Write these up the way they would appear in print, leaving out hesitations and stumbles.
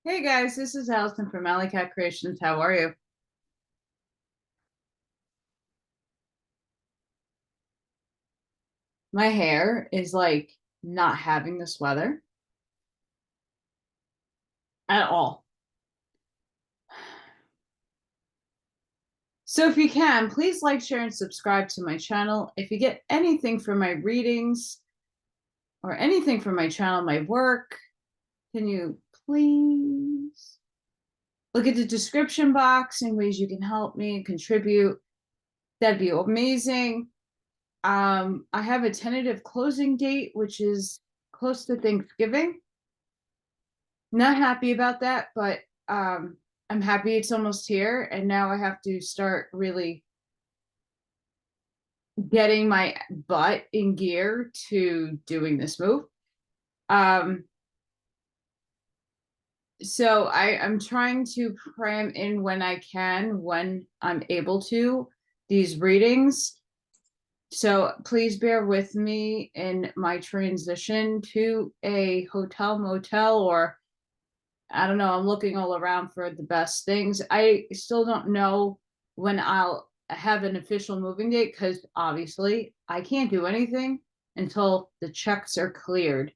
Hey guys, this is Allison from Alley Cat Creations. How are you? My hair is like not having this weather at all. So if you can, please like, share, and subscribe to my channel. If you get anything from my readings or anything from my channel, my work, can you please look at the description box in ways you can help me and contribute? That'd be amazing. I have a tentative closing date, which is close to Thanksgiving. Not happy about that, but I'm happy it's almost here. And now I have to start really getting my butt in gear to doing this move. Um, so I'm trying to cram in when I can, when I'm able to, these readings. So please bear with me in my transition to a hotel, motel, or I don't know. I'm looking all around for the best things. I still don't know when I'll have an official moving date because obviously I can't do anything until the checks are cleared.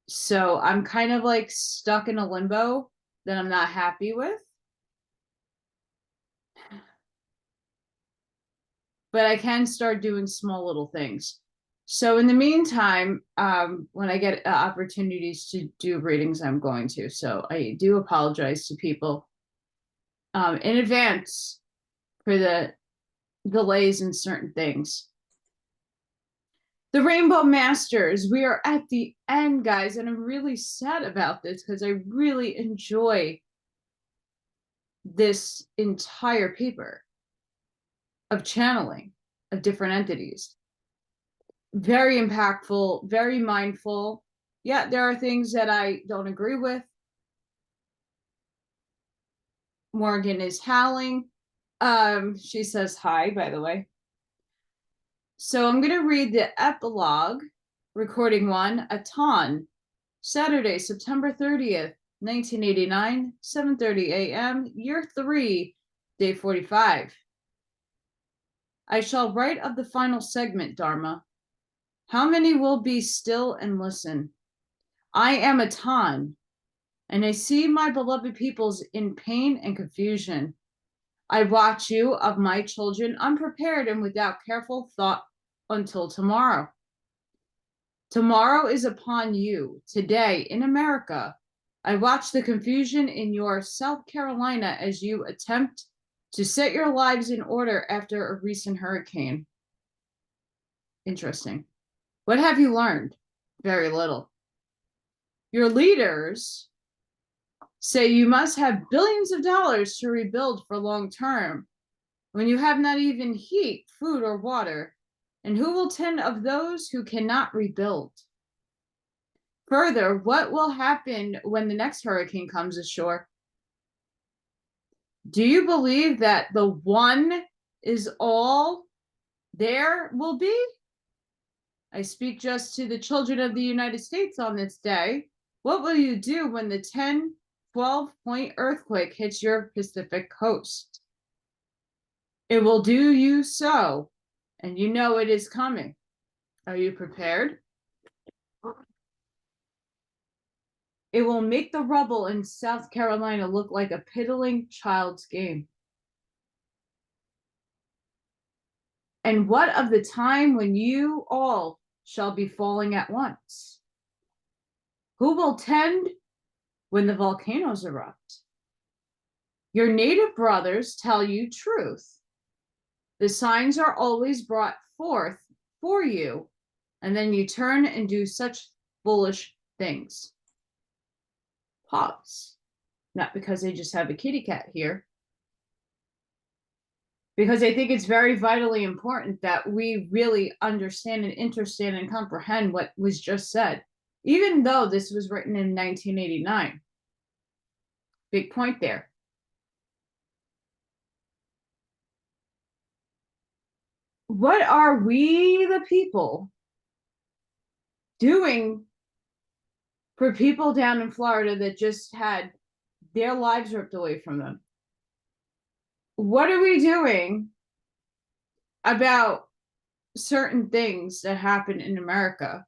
So I'm kind of like stuck in a limbo that I'm not happy with. But I can start doing small little things. So in the meantime, when I get opportunities to do readings, I'm going to. So I do apologize to people in advance for the delays in certain things. The Rainbow Masters, we are at the end, guys, and I'm really sad about this because I really enjoy this entire paper of channeling of different entities. Very impactful, very mindful. Yeah, there are things that I don't agree with. Morgan is howling. She says hi, by the way. So I'm going to read the epilogue, recording one, Aton, Saturday, September 30th, 1989, 7:30 a.m., year 3, day 45. I shall write of the final segment, Dharma. How many will be still and listen? I am Aton, and I see my beloved peoples in pain and confusion. I watch you, of my children, unprepared and without careful thought until tomorrow. Tomorrow is upon you. Today, in America, I watch the confusion in your South Carolina as you attempt to set your lives in order after a recent hurricane. Interesting. What have you learned? Very little. Your leaders say you must have billions of dollars to rebuild for long term when you have not even heat, food, or water. And who will tend of those who cannot rebuild? Further, what will happen when the next hurricane comes ashore? Do you believe that the one is all there will be? I speak just to the children of the United States on this day. What will you do when the 10, 12-point earthquake hits your Pacific coast? It will do you so, and you know it is coming. Are you prepared? It will make the rubble in South Carolina look like a piddling child's game. And what of the time when you all shall be falling at once? Who will tend when the volcanoes erupt? Your native brothers tell you truth. The signs are always brought forth for you, and then you turn and do such foolish things. Pause. Not because I just have a kitty cat here, because I think it's very vitally important that we really understand and understand and comprehend what was just said, even though this was written in 1989. Big point there. What are we, the people, doing for people down in Florida that just had their lives ripped away from them. What are we doing about certain things that happen in America?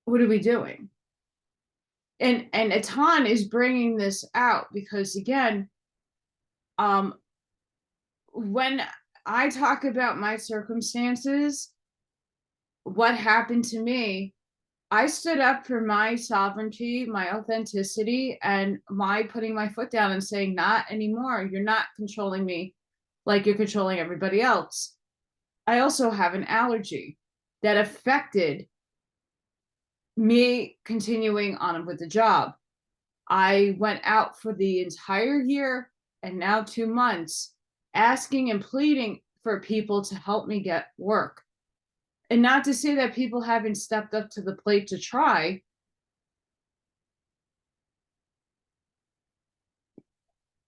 What are we doing? And Aton is bringing this out because, again, when I talk about my circumstances, what happened to me, I stood up for my sovereignty, my authenticity, and my putting my foot down and saying, not anymore. You're not controlling me like you're controlling everybody else. I also have an allergy that affected me continuing on with the job. I went out for the entire year and now 2 months asking and pleading for people to help me get work. And not to say that people haven't stepped up to the plate to try.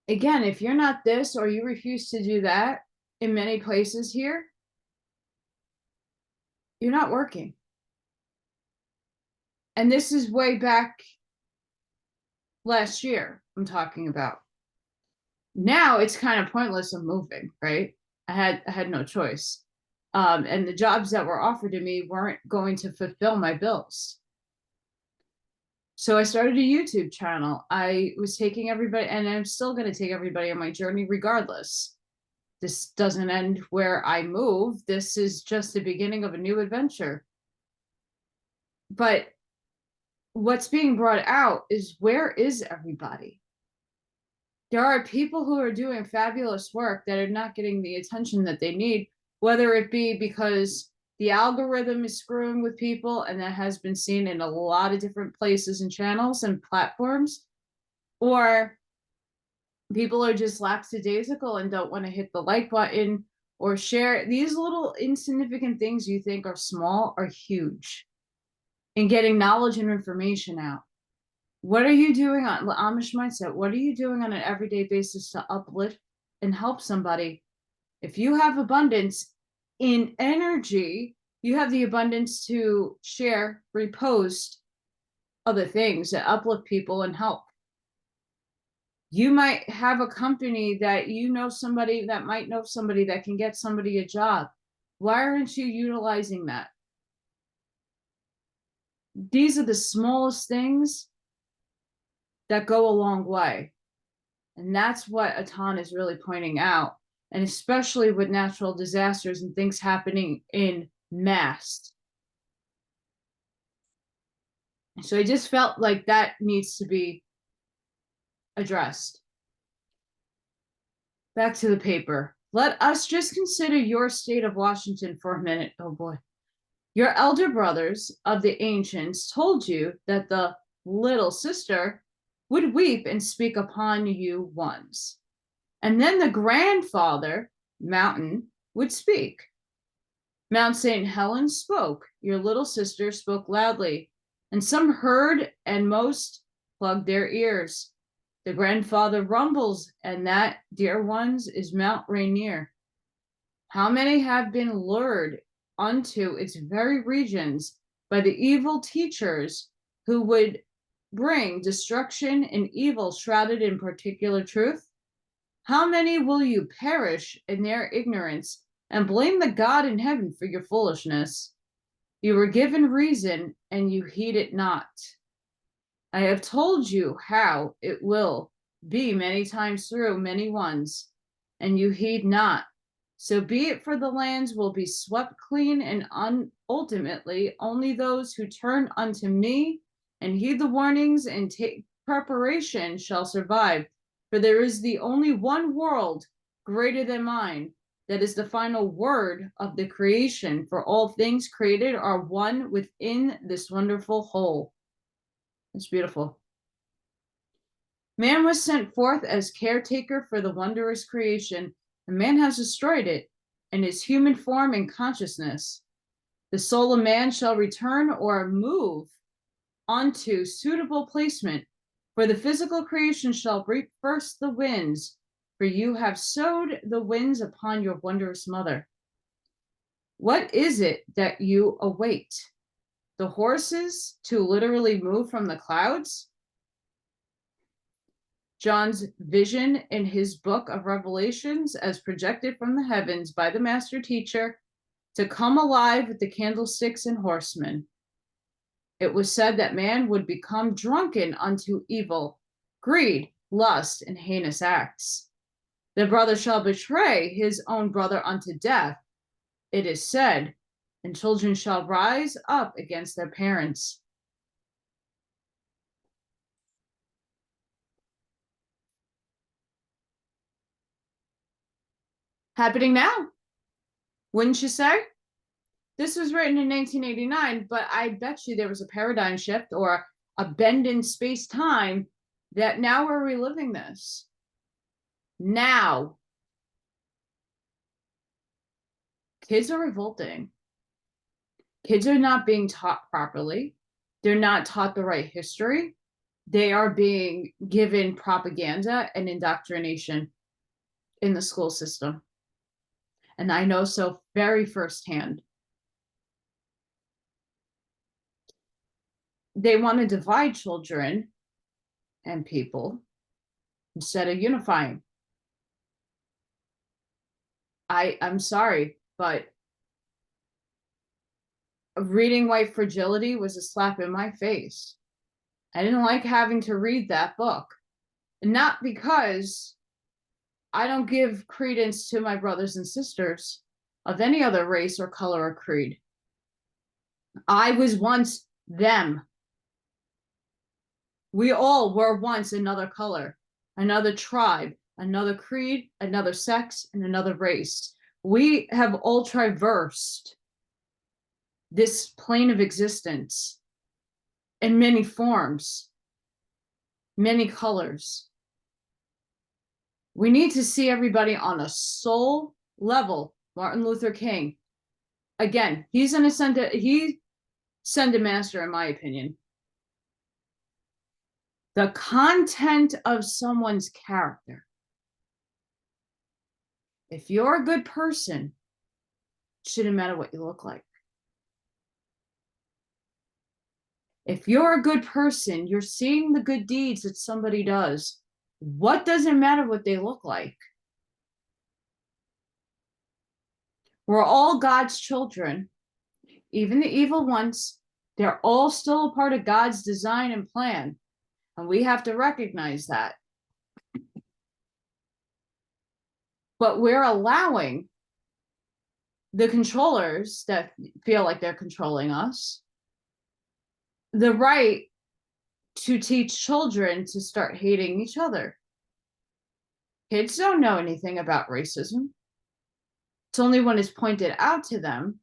Again, if you're not this or you refuse to do that in many places here, you're not working. And this is way back last year I'm talking about. Now it's kind of pointless of moving, right? I had no choice. And the jobs that were offered to me weren't going to fulfill my bills. So I started a YouTube channel. I was taking everybody, and I'm still going to take everybody on my journey regardless. This doesn't end where I move. This is just the beginning of a new adventure. But what's being brought out is, where is everybody? There are people who are doing fabulous work that are not getting the attention that they need, whether it be because the algorithm is screwing with people, and that has been seen in a lot of different places and channels and platforms, or people are just lackadaisical and don't want to hit the like button or share. These little insignificant things you think are small are huge in getting knowledge and information out. What are you doing on the Amish Mindset? What are you doing on an everyday basis to uplift and help somebody? If you have abundance in energy, you have the abundance to share, repost other things that uplift people and help. You might have a company that you know somebody that might know somebody that can get somebody a job. Why aren't you utilizing that? These are the smallest things that go a long way. And that's what Aton is really pointing out. And especially with natural disasters and things happening in mass. So I just felt like that needs to be addressed. Back to the paper. Let us just consider your state of Washington for a minute. Oh boy. Your elder brothers of the ancients told you that the little sister would weep and speak upon you once. And then the grandfather, Mountain, would speak. Mount St. Helens spoke. Your little sister spoke loudly, and some heard and most plugged their ears. The grandfather rumbles, and that, dear ones, is Mount Rainier. How many have been lured unto its very regions by the evil teachers who would bring destruction and evil shrouded in particular truth? How many will you perish in their ignorance and blame the God in heaven for your foolishness? You were given reason, and you heed it not. I have told you how it will be many times through many ones, and you heed not. So be it, for the lands will be swept clean, and ultimately only those who turn unto me and heed the warnings and take preparation shall survive. For there is the only one world greater than mine, that is the final word of the creation, for all things created are one within this wonderful whole. It's beautiful. Man was sent forth as caretaker for the wondrous creation, and man has destroyed it in his human form and consciousness. The soul of man shall return or move onto suitable placement, for the physical creation shall reap first the winds, for you have sowed the winds upon your wondrous mother. What is it that you await? The horses to literally move from the clouds? John's vision in his book of Revelations as projected from the heavens by the master teacher to come alive with the candlesticks and horsemen. It was said that man would become drunken unto evil, greed, lust, and heinous acts. The brother shall betray his own brother unto death, it is said, and children shall rise up against their parents. Happening now, wouldn't you say? This was written in 1989, but I bet you there was a paradigm shift or a bend in space-time that now we're reliving this. Now, kids are revolting. Kids are not being taught properly. They're not taught the right history. They are being given propaganda and indoctrination in the school system. And I know so very firsthand. They want to divide children and people instead of unifying. I'm sorry, but reading White Fragility was a slap in my face. I didn't like having to read that book. Not because I don't give credence to my brothers and sisters of any other race or color or creed. I was once them. We all were once another color, another tribe, another creed, another sex, and another race. We have all traversed this plane of existence in many forms, many colors. We need to see everybody on a soul level. Martin Luther King, again, he's an ascended master, in my opinion. The content of someone's character. If you're a good person, it shouldn't matter what you look like. If you're a good person, you're seeing the good deeds that somebody does. What does it matter what they look like? We're all God's children. Even the evil ones, they're all still a part of God's design and plan. And we have to recognize that. But we're allowing the controllers that feel like they're controlling us the right to teach children to start hating each other. Kids don't know anything about racism. It's only when it's pointed out to them.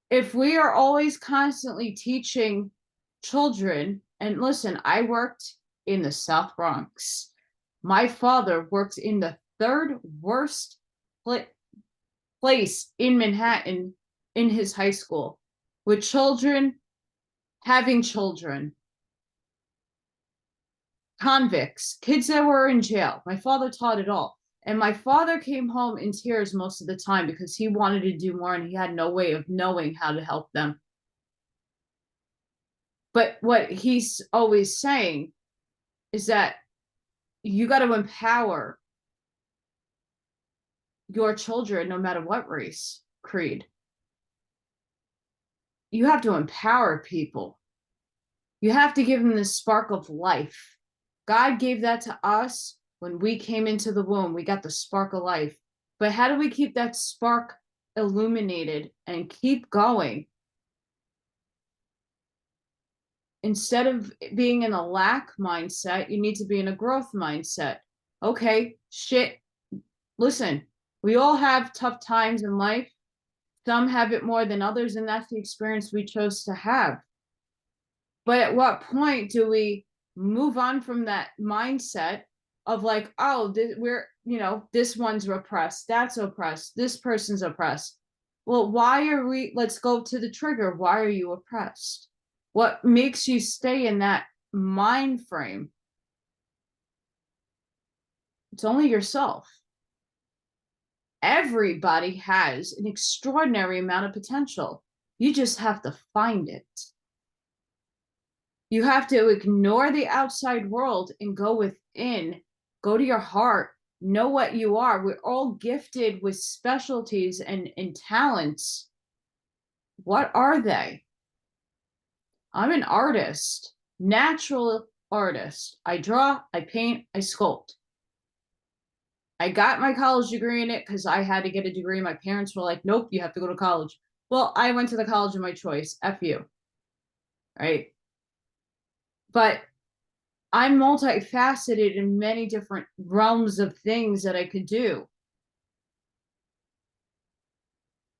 If we are always constantly teaching children, and listen, I worked in the South Bronx. My father worked in the third worst place in Manhattan in his high school, with children having children, convicts, kids that were in jail. My father taught it all. And my father came home in tears most of the time because he wanted to do more and he had no way of knowing how to help them. But what he's always saying is that you got to empower your children, no matter what race, creed. You have to empower people. You have to give them the spark of life. God gave that to us when we came into the womb. We got the spark of life. But how do we keep that spark illuminated and keep going? Instead of being in a lack mindset, you need to be in a growth mindset. Okay, shit. Listen, we all have tough times in life. Some have it more than others, and that's the experience we chose to have. But at what point do we move on from that mindset of like, oh, this one's oppressed, that's oppressed, this person's oppressed. Well, let's go to the trigger. Why are you oppressed? What makes you stay in that mind frame? It's only yourself. Everybody has an extraordinary amount of potential. You just have to find it. You have to ignore the outside world and go within, go to your heart, know what you are. We're all gifted with specialties and talents. What are they? I'm an artist, natural artist. I draw, I paint, I sculpt. I got my college degree in it because I had to get a degree. My parents were like, nope, you have to go to college. Well, I went to the college of my choice. F you. Right. But I'm multifaceted in many different realms of things that I could do,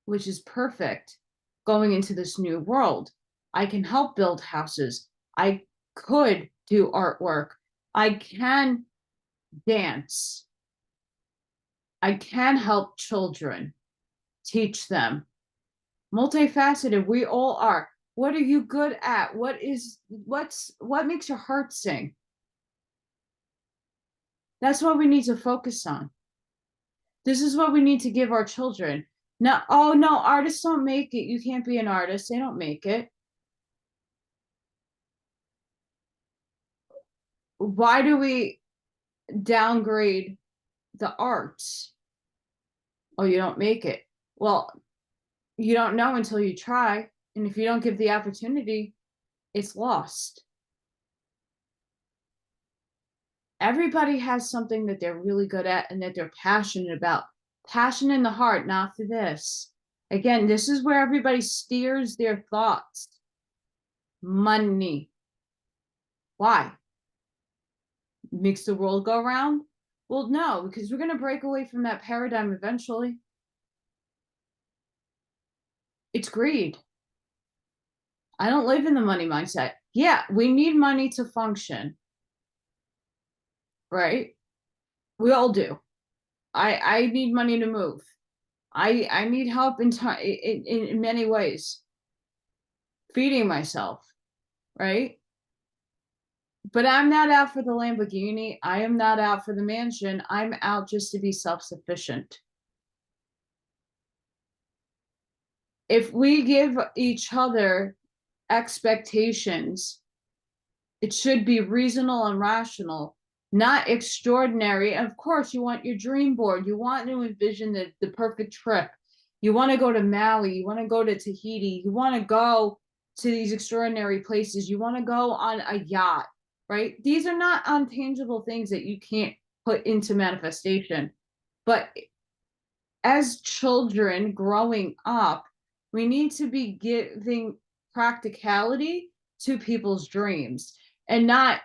which is perfect going into this new world. I can help build houses. I could do artwork. I can dance. I can help children, teach them. Multifaceted, we all are. What are you good at? What makes your heart sing? That's what we need to focus on. This is what we need to give our children. No, oh no, artists don't make it. You can't be an artist. They don't make it. Why do we downgrade the arts? Oh, you don't make it. Well, you don't know until you try. And if you don't give the opportunity, it's lost. Everybody has something that they're really good at and that they're passionate about. Passion in the heart, not for this. Again, this is where everybody steers their thoughts. Money. Why? Makes the world go round? Well, no, because we're going to break away from that paradigm eventually. It's greed. I don't live in the money mindset. Yeah, we need money to function. Right? We all do. I need money to move. I need help in many ways. Feeding myself, right? But I'm not out for the Lamborghini. I am not out for the mansion. I'm out just to be self-sufficient. If we give each other expectations, it should be reasonable and rational, not extraordinary. And of course, you want your dream board. You want to envision the perfect trip. You want to go to Maui. You want to go to Tahiti. You want to go to these extraordinary places. You want to go on a yacht, right? These are not untangible things that you can't put into manifestation. But as children growing up, we need to be giving practicality to people's dreams and not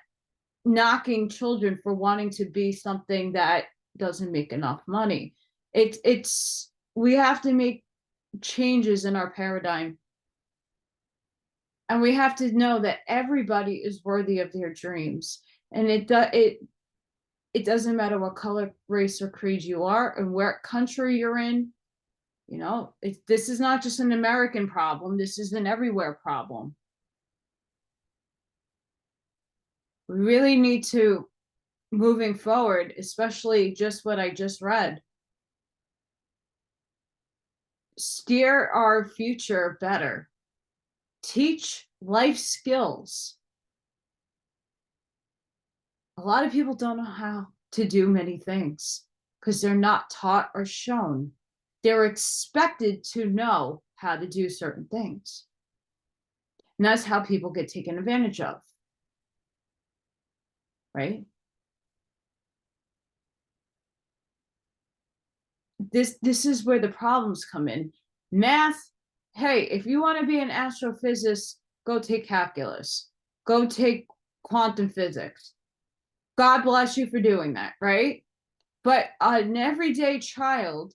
knocking children for wanting to be something that doesn't make enough money. It's we have to make changes in our paradigm, and we have to know that everybody is worthy of their dreams, and it doesn't matter what color, race, or creed you are and where country you're in. You know, this is not just an American problem. This is an everywhere problem. We really need to, moving forward, especially just what I just read, steer our future better. Teach life skills. A lot of people don't know how to do many things because they're not taught or shown. They're expected to know how to do certain things. And that's how people get taken advantage of. Right? This is where the problems come in. Math, hey, if you want to be an astrophysicist, go take calculus. Go take quantum physics. God bless you for doing that, right? But an everyday child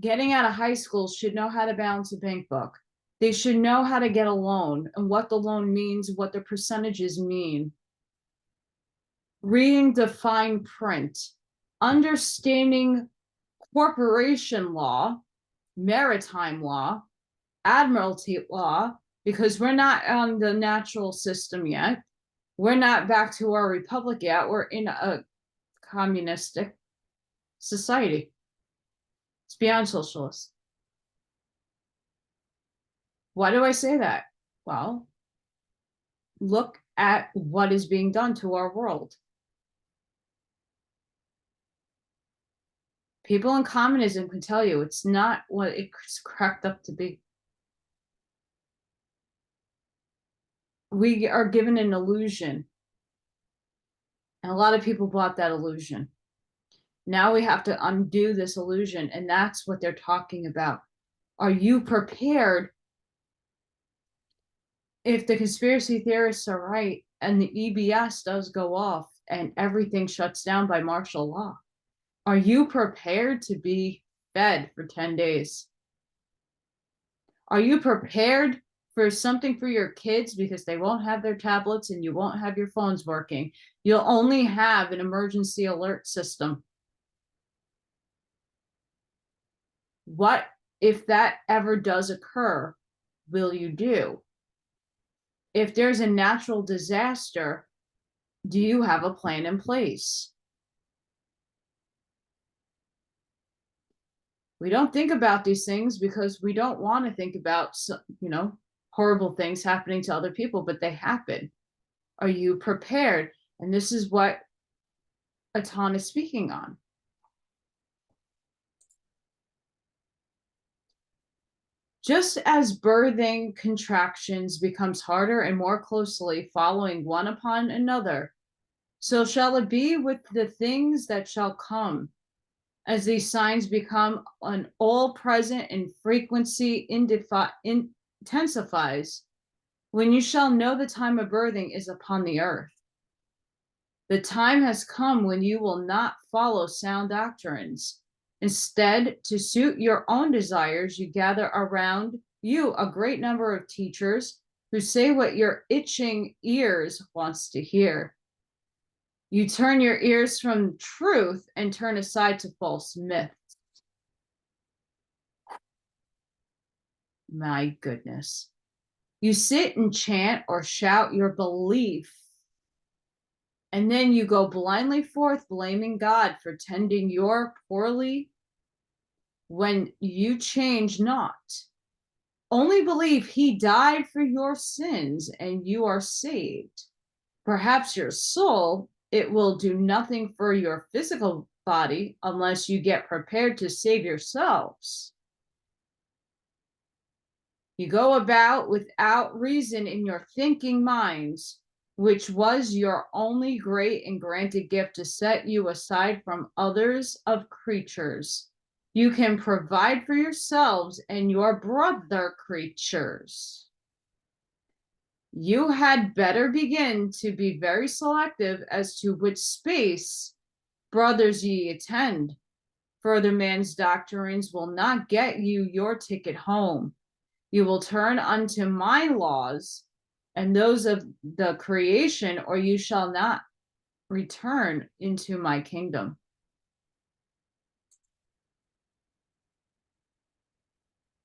getting out of high school should know how to balance a bank book. They should know how to get a loan and what the loan means, what the percentages mean. Reading the fine print, understanding corporation law, maritime law, admiralty law, because we're not on the natural system yet. We're not back to our republic yet. We're in a communistic society. It's beyond socialist. Why do I say that? Well, look at what is being done to our world. People in communism can tell you it's not what it's cracked up to be. We are given an illusion, and a lot of people bought that illusion. Now we have to undo this illusion, and that's what they're talking about. Are you prepared if the conspiracy theorists are right and the EBS does go off and everything shuts down by martial law? Are you prepared to be fed for 10 days? Are you prepared for something for your kids because they won't have their tablets and you won't have your phones working? You'll only have an emergency alert system. What if that ever does occur, will you do? If there's a natural disaster, do you have a plan in place? We don't think about these things because we don't want to think about, horrible things happening to other people, but they happen. Are you prepared? And this is what Aton is speaking on. Just as birthing contractions becomes harder and more closely following one upon another, so shall it be with the things that shall come, as these signs become an all-present and frequency intensifies, when you shall know the time of birthing is upon the earth. The time has come when you will not follow sound doctrines. Instead, to suit your own desires, you gather around you a great number of teachers who say what your itching ears wants to hear. You turn your ears from truth and turn aside to false myths. My goodness. You sit and chant or shout your belief, and then you go blindly forth blaming God for tending your poorly when you change not. Only believe he died for your sins and you are saved. Perhaps your soul, it will do nothing for your physical body unless you get prepared to save yourselves. You go about without reason in your thinking minds, which was your only great and granted gift to set you aside from others of creatures. You can provide for yourselves and your brother creatures. You had better begin to be very selective as to which space, brothers, ye attend. Further man's doctrines will not get you your ticket home. You will turn unto my laws and those of the creation, or you shall not return into my kingdom.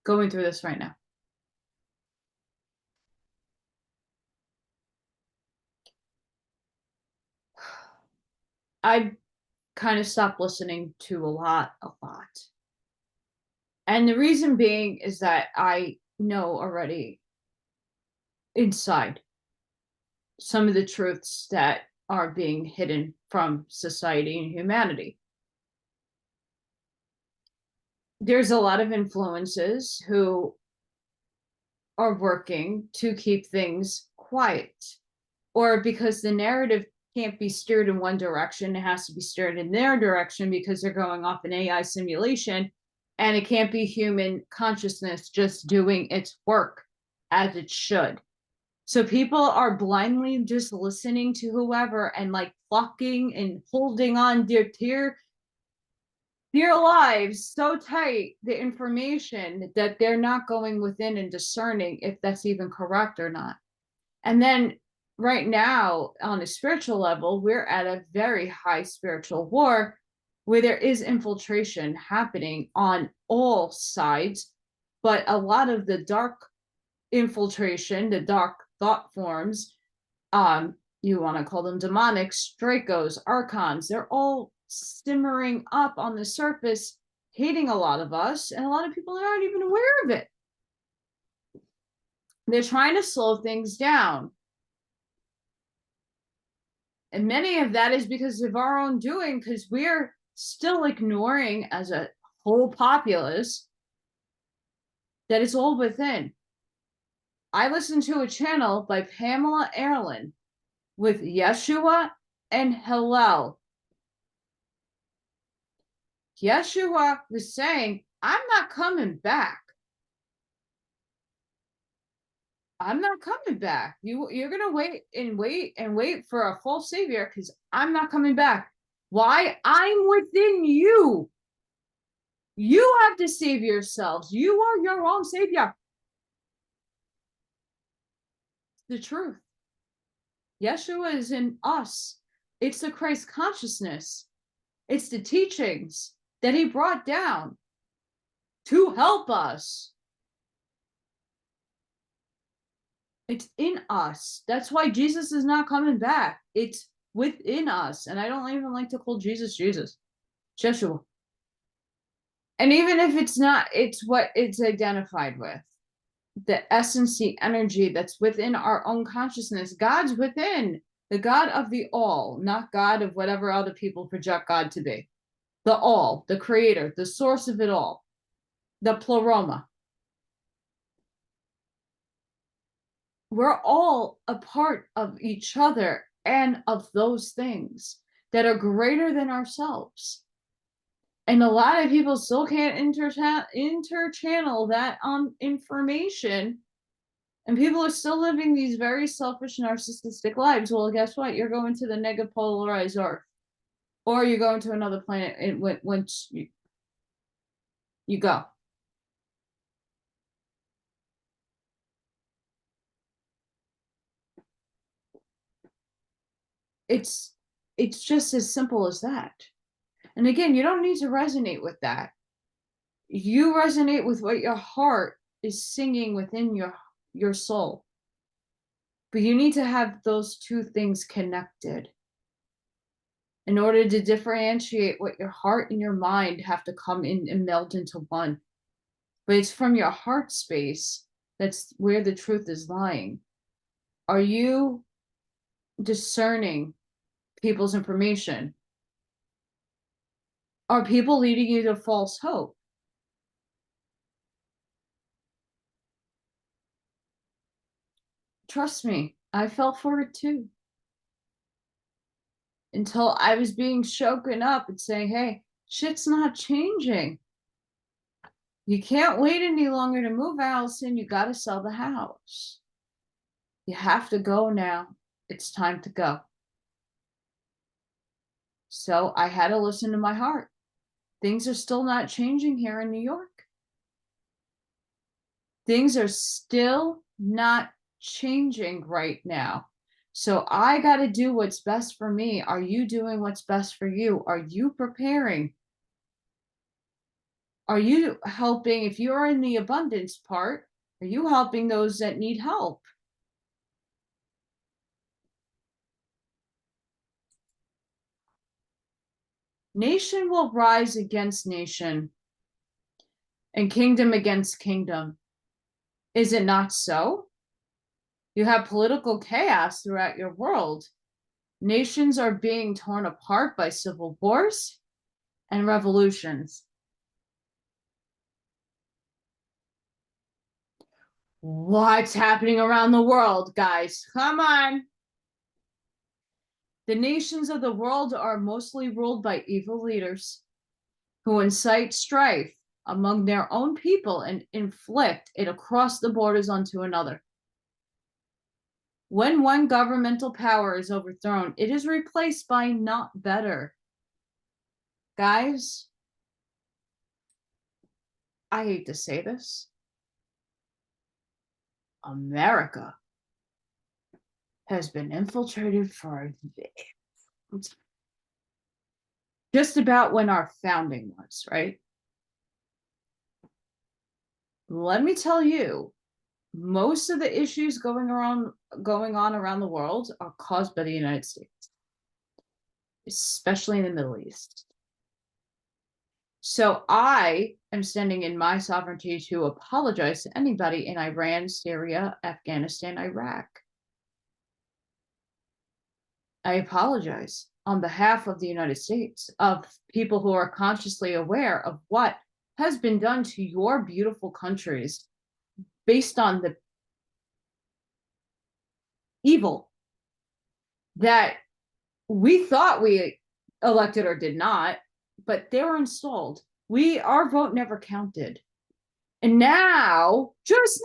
Going through this right now. I kind of stopped listening to a lot. And the reason being is that I know already inside some of the truths that are being hidden from society and humanity. There's a lot of influences who are working to keep things quiet, or because the narrative can't be steered in one direction, it has to be steered in their direction because they're going off an AI simulation, and it can't be human consciousness just doing its work as it should. So people are blindly just listening to whoever and like plucking and holding on dear lives so tight, the information, that they're not going within and discerning if that's even correct or not. And then right now, on a spiritual level, we're at a very high spiritual war where there is infiltration happening on all sides, but a lot of the dark infiltration, the dark thought forms, you want to call them demonics, Dracos, Archons, they're all simmering up on the surface, hating a lot of us, and a lot of people aren't even aware of it. They're trying to slow things down. And many of that is because of our own doing, because we're still ignoring as a whole populace that it's all within. I listened to a channel by Pamela Erlin with Yeshua and Hillel. Yeshua was saying, I'm not coming back. I'm not coming back. You're gonna wait for a full savior, because I'm not coming back. Why? I'm within you. You have to save yourselves. You are your own savior. The truth. Yeshua is in us. It's the Christ consciousness. It's the teachings that he brought down to help us. It's in us. That's why Jesus is not coming back. It's within us. And I don't even like to call Jesus Jesus. Yeshua. And even if it's not, it's what it's identified with. The essence, the energy that's within our own consciousness. God's within. The God of the all, not God of whatever other people project God to be. The all, the creator, the source of it all. The pleroma. We're all a part of each other and of those things that are greater than ourselves. And a lot of people still can't interchannel that information. And people are still living these very selfish, narcissistic lives. Well, guess what? You're going to the negative polarized earth. Or you're going to another planet once you go. It's just as simple as that. And again, you don't need to resonate with that. You resonate with what your heart is singing within your soul. But you need to have those two things connected in order to differentiate what your heart and your mind have to come in and meld into one. But it's from your heart space that's where the truth is lying. Are you discerning people's information? Are people leading you to false hope? Trust me, I fell for it too. Until I was being shaken up and saying, hey, shit's not changing. You can't wait any longer to move, Allison. You got to sell the house. You have to go now. It's time to go. So I had to listen to my heart. Things are still not changing here in New York. Things are still not changing right now. So I got to do what's best for me. Are you doing what's best for you? Are you preparing? Are you helping? If you're in the abundance part, are you helping those that need help? Nation will rise against nation and kingdom against kingdom. Is it not so? You have political chaos throughout your world. Nations are being torn apart by civil wars and revolutions. What's happening around the world, guys? Come on. The nations of the world are mostly ruled by evil leaders who incite strife among their own people and inflict it across the borders onto another. When one governmental power is overthrown, it is replaced by not better. Guys, I hate to say this. America has been infiltrated for just about when our founding was, right? Let me tell you, most of the issues going on around the world are caused by the United States, especially in the Middle East. So I am standing in my sovereignty to apologize to anybody in Iran, Syria, Afghanistan, Iraq. I apologize on behalf of the United States, of people who are consciously aware of what has been done to your beautiful countries based on the evil that we thought we elected or did not, but they were installed. Our vote never counted. And now, just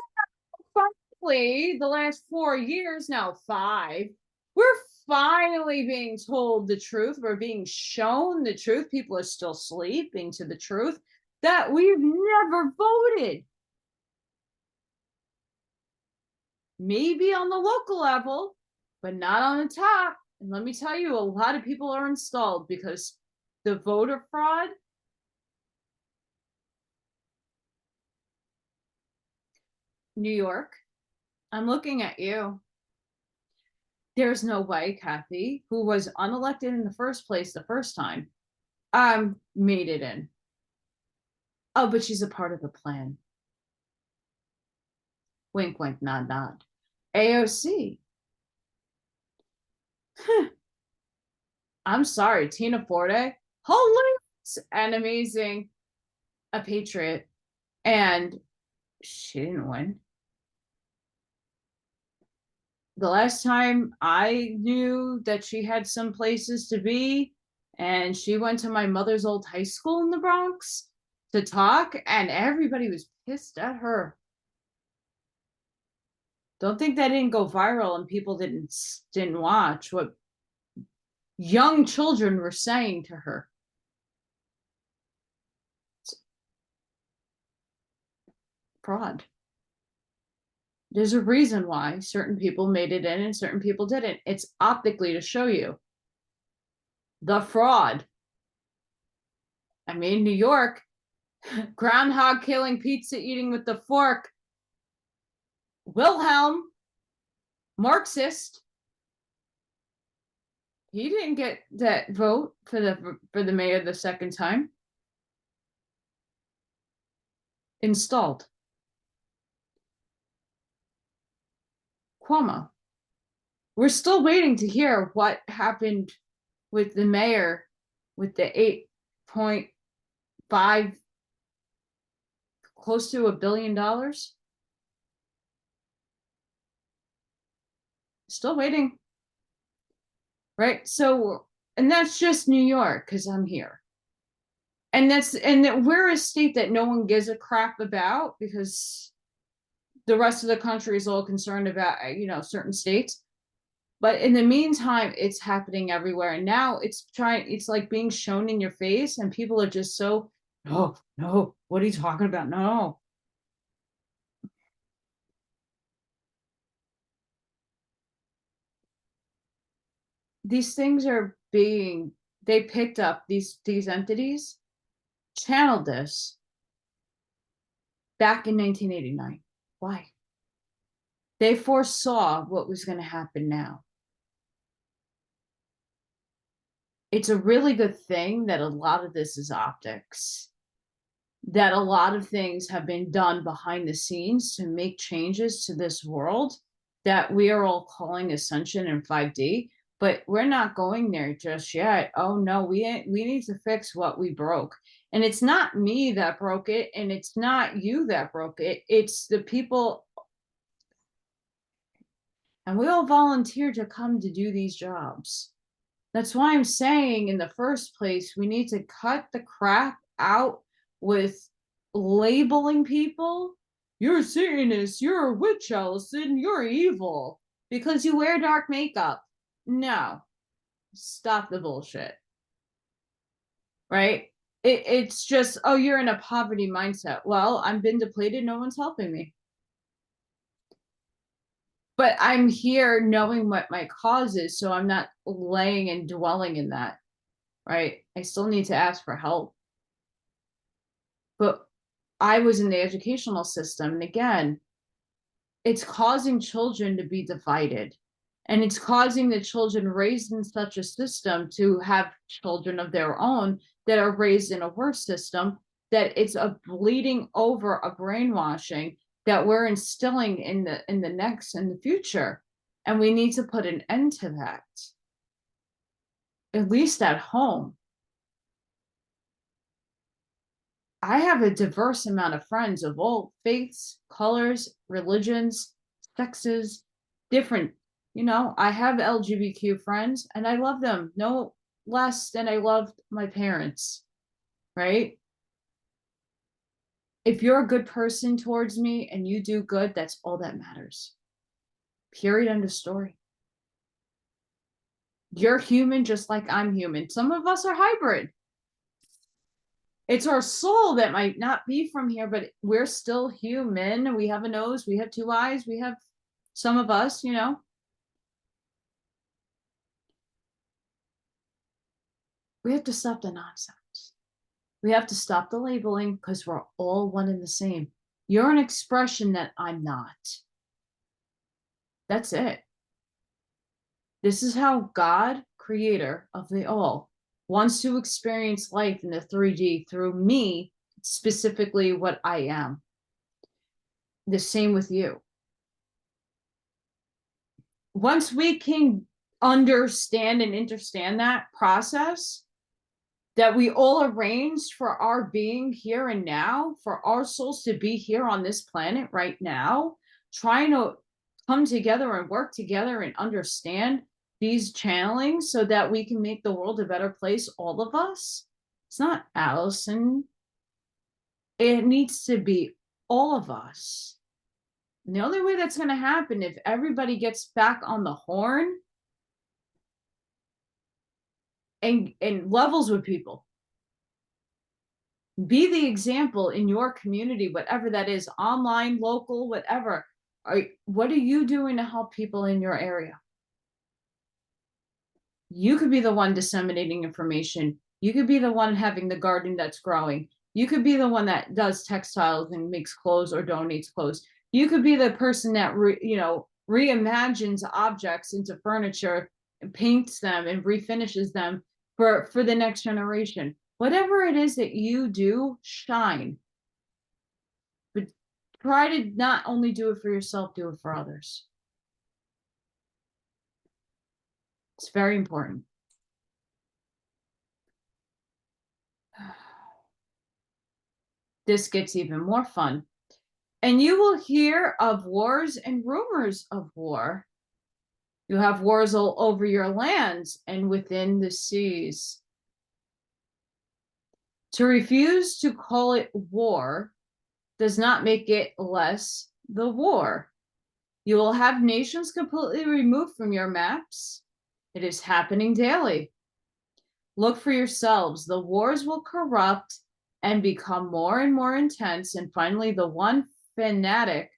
finally, the last 4 years, now 5, we're finally being told the truth. We're being shown the truth. People are still sleeping to the truth that we've never voted. Maybe on the local level, but not on the top. And let me tell you, a lot of people are installed because the voter fraud. New York, I'm looking at you. There's no way Kathy, who was unelected in the first place the first time, made it in. Oh, but she's a part of the plan. Wink, wink, nod, nod. AOC. I'm sorry, Tina Forte, hilarious and amazing, a patriot, and she didn't win. The last time I knew that she had some places to be, and she went to my mother's old high school in the Bronx to talk, and everybody was pissed at her. Don't think that didn't go viral and people didn't watch what young children were saying to her. Fraud. There's a reason why certain people made it in and certain people didn't. It's optically to show you the fraud. I mean, New York, groundhog killing, pizza eating with the fork, Wilhelm, Marxist. He didn't get that vote for the mayor the second time. Installed. Cuomo. We're still waiting to hear what happened with the mayor with the 8.5, close to $1 billion. Still waiting. Right? So, and that's just New York, because I'm here. And we're a state that no one gives a crap about because the rest of the country is all concerned about, certain states. But in the meantime, it's happening everywhere. And now it's like being shown in your face, and people are just so, no, what are you talking about? No. These things are they picked up these entities, channeled this back in 1989. Why? They foresaw what was going to happen now. It's a really good thing that a lot of this is optics, that a lot of things have been done behind the scenes to make changes to this world that we are all calling ascension and 5D, but we're not going there just yet. Oh no, we need to fix what we broke. And it's not me that broke it, and it's not you that broke it. It's the people. And we all volunteered to come to do these jobs. That's why I'm saying in the first place, we need to cut the crap out with labeling people. You're a Satanist, you're a witch, Allison, you're evil because you wear dark makeup. No, stop the bullshit. Right? It's just, oh, you're in a poverty mindset. Well, I've been depleted, no one's helping me. But I'm here knowing what my cause is, so I'm not laying and dwelling in that, right? I still need to ask for help. But I was in the educational system, and again, it's causing children to be divided. And it's causing the children raised in such a system to have children of their own that are raised in a worse system, that it's a bleeding over, a brainwashing that we're instilling in the next, in the future. And we need to put an end to that. at least at home, I have a diverse amount of friends of all faiths, colors, religions, sexes, different. I have LGBTQ friends and I love them no less than I loved my parents, right? If you're a good person towards me and you do good, that's all that matters. Period. End of story. You're human just like I'm human. Some of us are hybrid. It's our soul that might not be from here, but we're still human. We have a nose, we have two eyes, we have some of us, we have to stop the nonsense. We have to stop the labeling because we're all one and the same. You're an expression that I'm not. That's it. This is how God, creator of the all, wants to experience life in the 3D through me, specifically what I am. The same with you. Once we can understand and understand that process, that we all arranged for our being here and now, for our souls to be here on this planet right now, trying to come together and work together and understand these channelings so that we can make the world a better place, all of us. It's not Allison. It needs to be all of us. And the only way that's going to happen if everybody gets back on the horn and levels with people. Be the example in your community, whatever that is, online, local, whatever. What are you doing to help people in your area? You could be the one disseminating information. You could be the one having the garden that's growing. You could be the one that does textiles and makes clothes or donates clothes. You could be the person that reimagines objects into furniture and paints them and refinishes them for the next generation. Whatever it is that you do, shine. But try to not only do it for yourself, do it for others. It's very important. This gets even more fun. And you will hear of wars and rumors of war. You have wars all over your lands and within the seas. To refuse to call it war does not make it less the war. You will have nations completely removed from your maps. It is happening daily. Look for yourselves. The wars will corrupt and become more and more intense. And finally, the one fanatic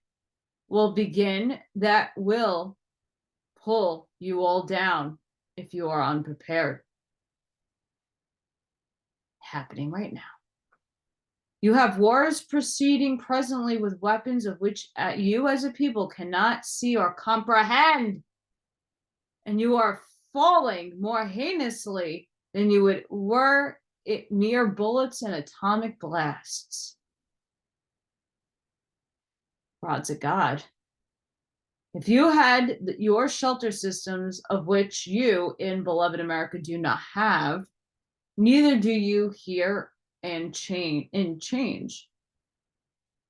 will begin that will pull you all down if you are unprepared. Happening right now. You have wars proceeding presently with weapons of which you as a people cannot see or comprehend. And you are falling more heinously than you were it mere bullets and atomic blasts. Rods of God. If you had your shelter systems, of which you in beloved America do not have, neither do you hear and change.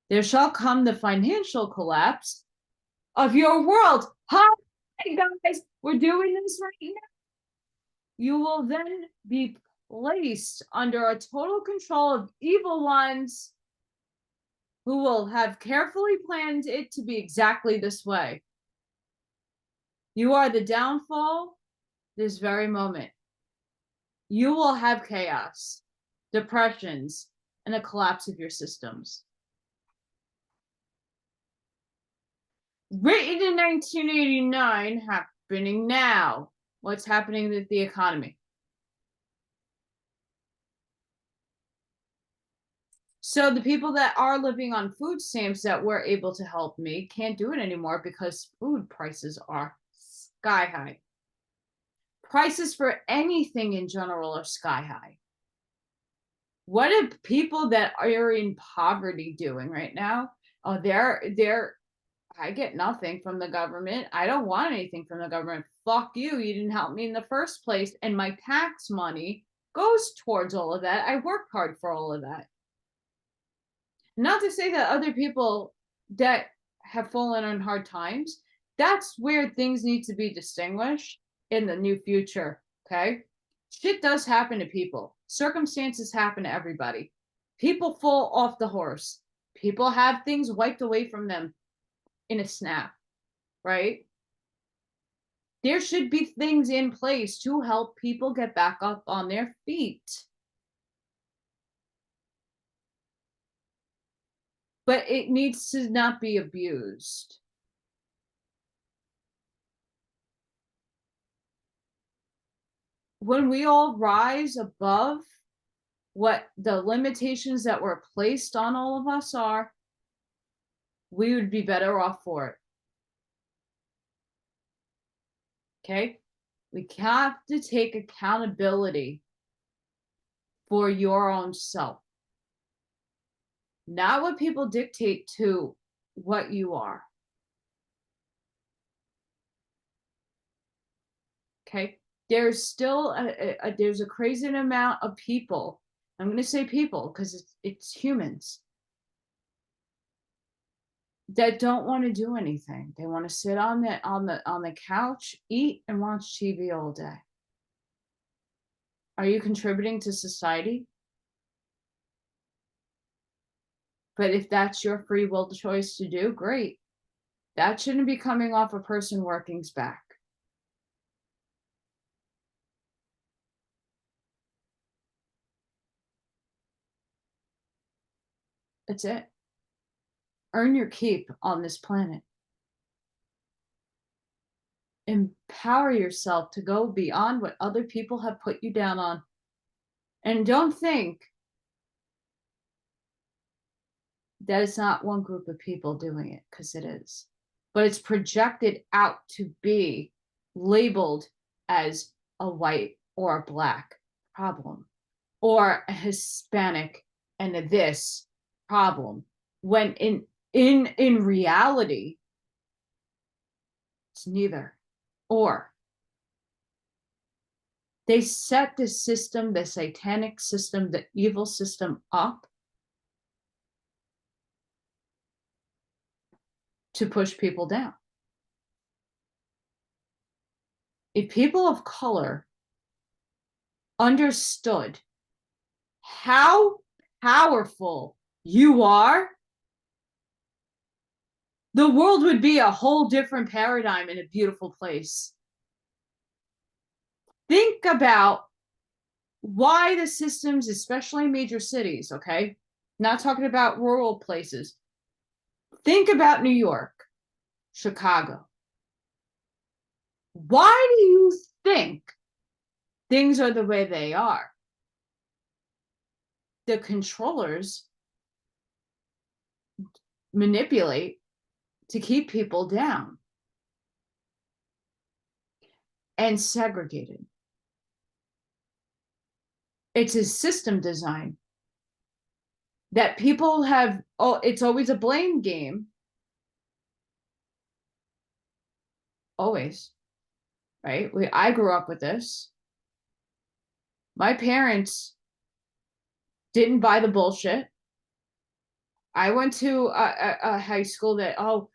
There shall come the financial collapse of your world. Hi, guys, we're doing this right now. You will then be placed under a total control of evil ones who will have carefully planned it to be exactly this way. You are the downfall this very moment. You will have chaos, depressions, and a collapse of your systems. Written in 1989, happening now. What's happening with the economy? So the people that are living on food stamps that were able to help me can't do it anymore because food prices are sky high. Prices for anything in general are sky high. What are people that are in poverty doing right now? Oh, I get nothing from the government. I don't want anything from the government. fuck you. You didn't help me in the first place. And my tax money goes towards all of that. I worked hard for all of that. Not to say that other people that have fallen on hard times, that's where things need to be distinguished in the new future. Okay. Shit does happen to people. Circumstances happen to everybody. People fall off the horse. People have things wiped away from them in a snap, right? There should be things in place to help people get back up on their feet. But it needs to not be abused. When we all rise above what the limitations that were placed on all of us are, we would be better off for it. Okay? We have to take accountability for your own self. Not what people dictate to what you are. Okay? There's still there's a crazy amount of people. I'm going to say people because it's humans that don't want to do anything. They want to sit on the couch, eat, and watch TV all day. Are you contributing to society? But if that's your free will choice to do, great. That shouldn't be coming off a person working's back. That's it. Earn your keep on this planet. Empower yourself to go beyond what other people have put you down on. And don't think that it's not one group of people doing it, because it is. But it's projected out to be labeled as a white or a black problem, or a Hispanic and a this problem, when in reality, it's neither or. They set the system, the satanic system, the evil system up to push people down. If people of color understood how powerful you are, the world would be a whole different paradigm in a beautiful place. Think about why the systems, especially major cities, okay? Not talking about rural places. Think about New York, Chicago. Why do you think things are the way they are? The controllers manipulate to keep people down and segregated. It's a system design that people have. Oh, it's always a blame game. Always. Right? I grew up with this. My parents didn't buy the bullshit. I went to a high school that, oh,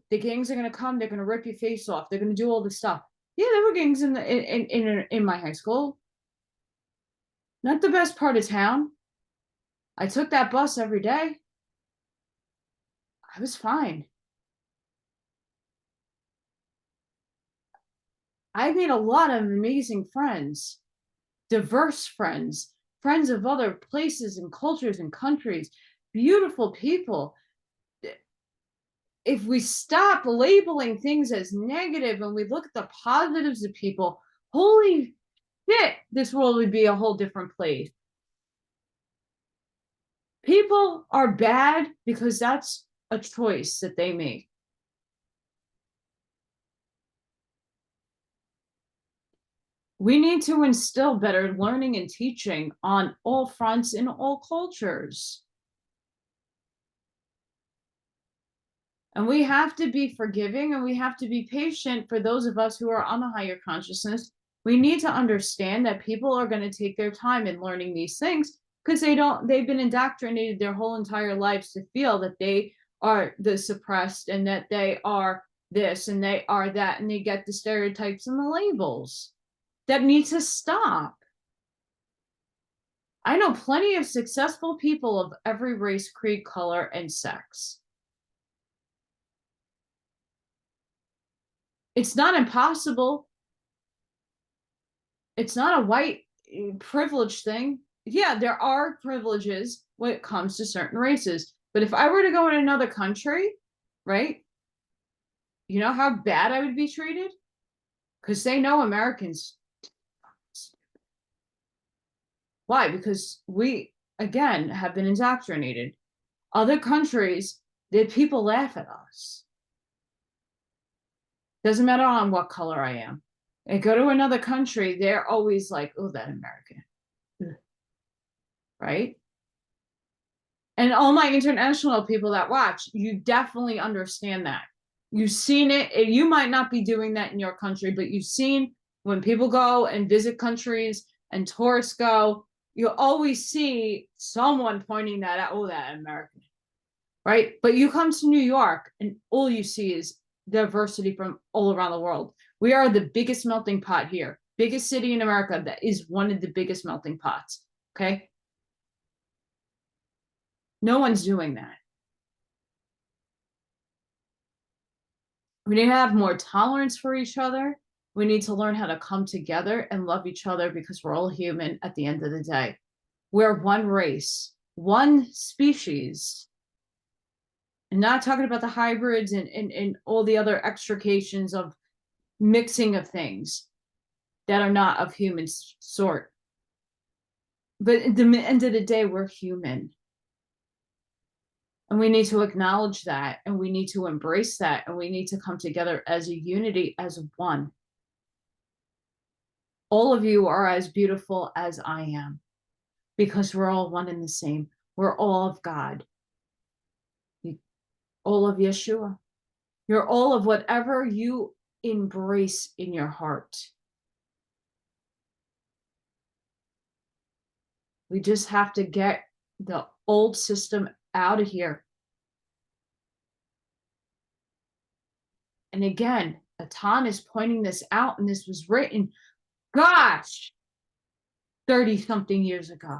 the gangs are going to come. They're going to rip your face off. They're going to do all this stuff. Yeah, there were gangs in my high school. Not the best part of town. I took that bus every day. I was fine. I made a lot of amazing friends, diverse friends, friends of other places and cultures and countries, beautiful people. If we stop labeling things as negative and we look at the positives of people, holy shit, this world would be a whole different place. People are bad because that's a choice that they make. We need to instill better learning and teaching on all fronts in all cultures. And we have to be forgiving and we have to be patient for those of us who are on a higher consciousness. We need to understand that people are going to take their time in learning these things because they've been indoctrinated their whole entire lives to feel that they are the suppressed and that they are this and they are that, and they get the stereotypes and the labels. That needs to stop. I know plenty of successful people of every race, creed, color, and sex. It's not impossible. It's not a white privilege thing. Yeah, there are privileges when it comes to certain races. But if I were to go in another country, right, you know how bad I would be treated? Because they know Americans. Why? Because we, again, have been indoctrinated. Other countries, the people laugh at us. Doesn't matter on what color I am. I go to another country, they're always like, oh, that American. Right? And all my international people that watch, you definitely understand that. You've seen it. You might not be doing that in your country, but you've seen when people go and visit countries and tourists go, you always see someone pointing that out. Oh, that American. Right? But you come to New York and all you see is diversity from all around the world. We are the biggest melting pot here. Biggest city in America that is one of the biggest melting pots. Okay? No one's doing that. We need to have more tolerance for each other. We need to learn how to come together and love each other because we're all human at the end of the day. We're one race, one species. And not talking about the hybrids and all the other extrications of mixing of things that are not of human sort. But at the end of the day, we're human. And we need to acknowledge that, and we need to embrace that, and we need to come together as a unity, as one. All of you are as beautiful as I am because we're all one and the same. We're all of God. All of Yeshua. You're all of whatever you embrace in your heart. We just have to get the old system out of here. And again, Aton is pointing this out, and this was written, gosh, 30 something years ago.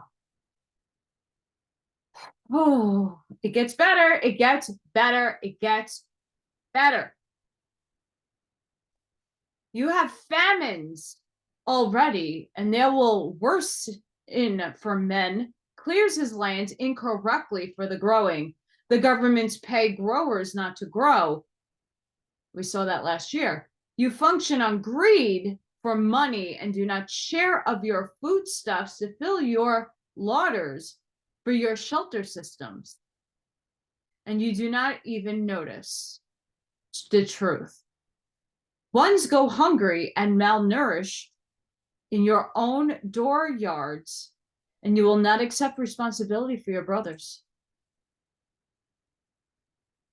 Oh, it gets better. It gets better. It gets better. You have famines already, and they will worse in for men, clears his lands incorrectly for the growing. The governments pay growers not to grow. We saw that last year. You function on greed for money and do not share of your foodstuffs to fill your larders for your shelter systems. And you do not even notice the truth. Ones go hungry and malnourished in your own dooryards, and you will not accept responsibility for your brothers.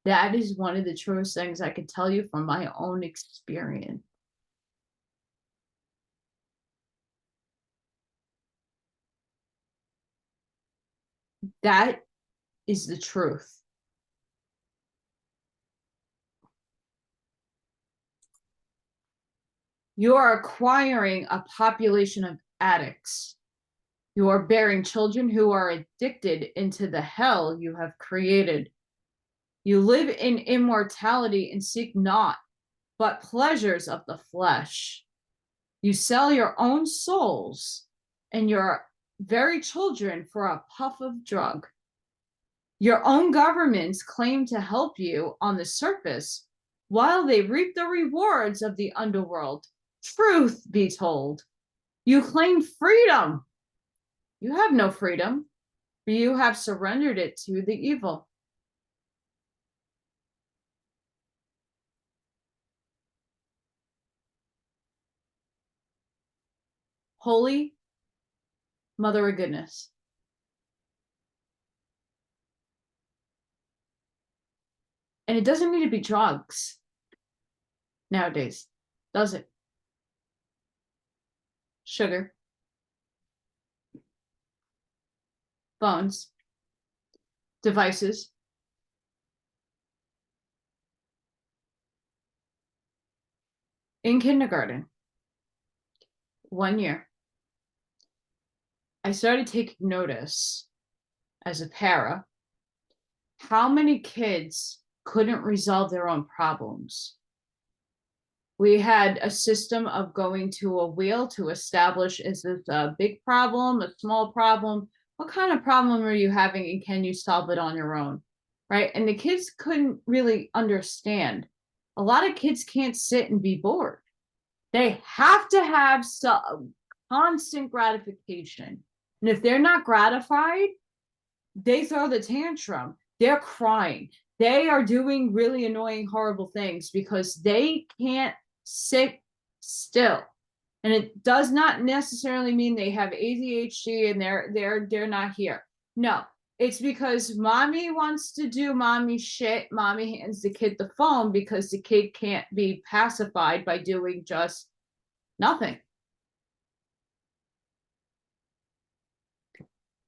That is one of the truest things I can tell you from my own experience. That is the truth. You are acquiring a population of addicts. You are bearing children who are addicted into the hell you have created. You live in immortality and seek not but pleasures of the flesh. You sell your own souls and your very children for a puff of drug. Your own governments claim to help you on the surface while they reap the rewards of the underworld. Truth be told, you claim freedom. You have no freedom, for you have surrendered it to the evil. Holy Mother of Goodness. And it doesn't need to be drugs nowadays, does it? Sugar, phones, devices. In kindergarten, 1 year, I started taking notice as a para how many kids couldn't resolve their own problems. We had a system of going to a wheel to establish, is this a big problem, a small problem? What kind of problem are you having, and can you solve it on your own? Right? And the kids couldn't really understand. A lot of kids can't sit and be bored. They have to have some constant gratification. And if they're not gratified, they throw the tantrum. They're crying. They are doing really annoying, horrible things because they can't sit still. And it does not necessarily mean they have ADHD and they're not here. No, it's because mommy wants to do mommy shit. Mommy hands the kid the phone because the kid can't be pacified by doing just nothing.